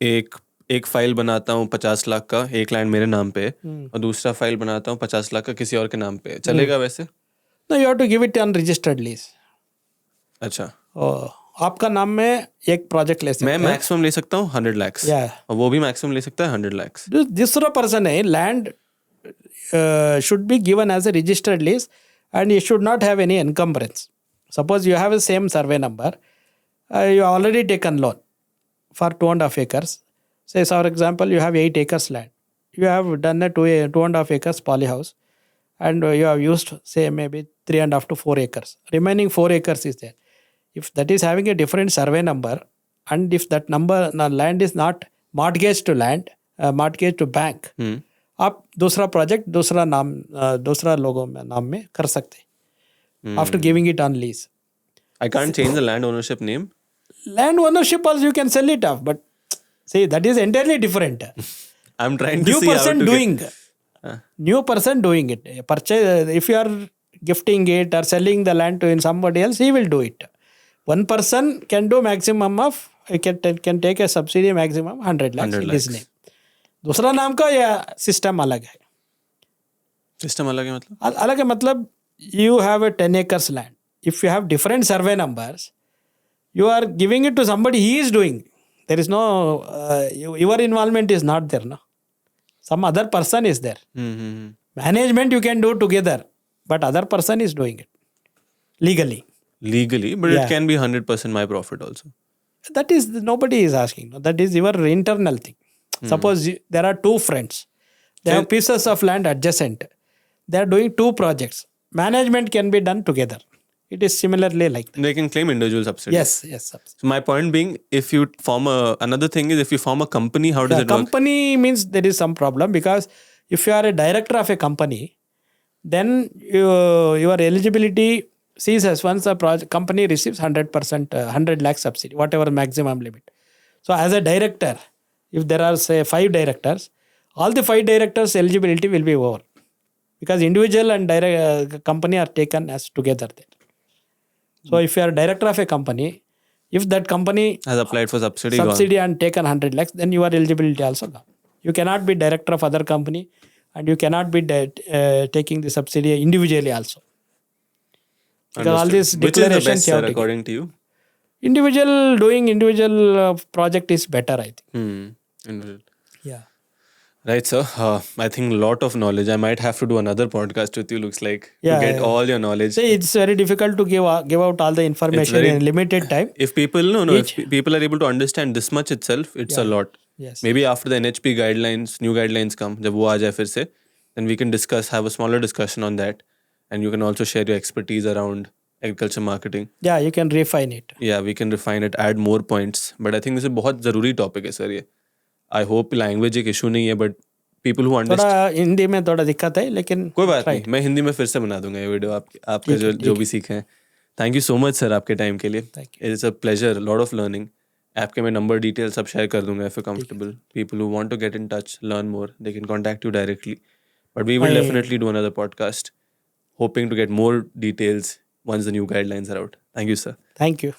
एक file बनाता हूँ 50 लाख का, एक लैंड मेरे नाम पे, और दूसरा फाइल बनाता हूँ 50 लाख का किसी और के नाम पे, चलेगा वैसे? No, you have to give it on registered lease. अच्छा. आपका नाम में एक प्रोजेक्ट ले सकते मैं हैं. मैक्सिमम ले सकता हूँ 100 lakhs. Yeah. और वो भी मैक्सिमम ले सकता है 100 lakhs. दूसरा पर्सन है, land should be given as a registered lease and you should not have any encumbrance. Suppose you have the same survey number, you have already taken loan for 2.5 acres. Say, for example, you have 8 acres land. You have done a 2.5 acres polyhouse and you have used, say, maybe 3.5 to 4 acres. Remaining 4 acres is there. If that is having a different survey number and if that land is not mortgaged to land, mortgaged to bank, आप दूसरा project दूसरा लोगों में नाम में कर सकते हैं after giving it on lease. I can't change the land ownership name. Land ownership also you can sell it off, but see, that is entirely different. I'm trying to New see how person to doing get... new person doing it. Purchase, if you are gifting it or selling the land to in somebody else, he will do it. One person can do maximum of can take a subsidy maximum 100 lakhs in his name. दूसरा नाम का या system अलग है. System अलग है मतलब? अलग है मतलब you have a 10 acres land. If you have different survey numbers, you are giving it to somebody, he is doing. There is no, your involvement is not there. No? Some other person is there. Management you can do together, but other person is doing it. Legally, but it can be 100% my profit also. That is, nobody is asking. No? That is your internal thing. Suppose there are two friends. They have pieces of land adjacent. They are doing two projects. Management can be done together. It is similarly like that. They can claim individual subsidy. Yes. So my point being, if you form another thing is if you form a company, how does it work? Company means there is some problem because if you are a director of a company, then your eligibility ceases once the company receives 100%, 100 lakh subsidy, whatever maximum limit. So as a director, if there are say 5 directors, all the 5 directors eligibility will be over because individual and company are taken as together there. So if you are a director of a company, if that company has applied for subsidy and taken 100 lakhs, then your eligibility also gone. You cannot be director of other company and you cannot be taking the subsidy individually also. Because all this declaration, which is the best, sir, according to you? Individual project is better, I think. Individual. Yeah. Right, sir. I think a lot of knowledge. I might have to do another podcast with you, looks like, to get all your knowledge. See, it's very difficult to give out all the information in limited time. If people if people are able to understand this much itself, it's a lot. Yes. Maybe after the NHP guidelines, new guidelines come, जब वो आ जाए फिर से, then we can have a smaller discussion on that. And you can also share your expertise around agriculture marketing. Yeah, you can refine it. Yeah, we can refine it, add more points. But I think this is a बहुत ज़रूरी topic है, sir, ये. I hope language एक issue नहीं है, but people who understand. थोड़ा हिंदी में थोड़ा दिक्कत है, लेकिन कोई बात नहीं, मैं हिंदी में फिर से बना दूंगा ये वीडियो आपके जो भी सीखे हैं. Thank you so much, sir, आपके टाइम के लिए. It's a pleasure, lot of learning. आपके मैं नंबर डिटेल सब शेयर कर दूंगा if you're comfortable. People who want to get in touch, learn more, they can contact you directly. But we will definitely do another podcast, hoping to get more details once the new guidelines are out. Thank you, sir. Thank you.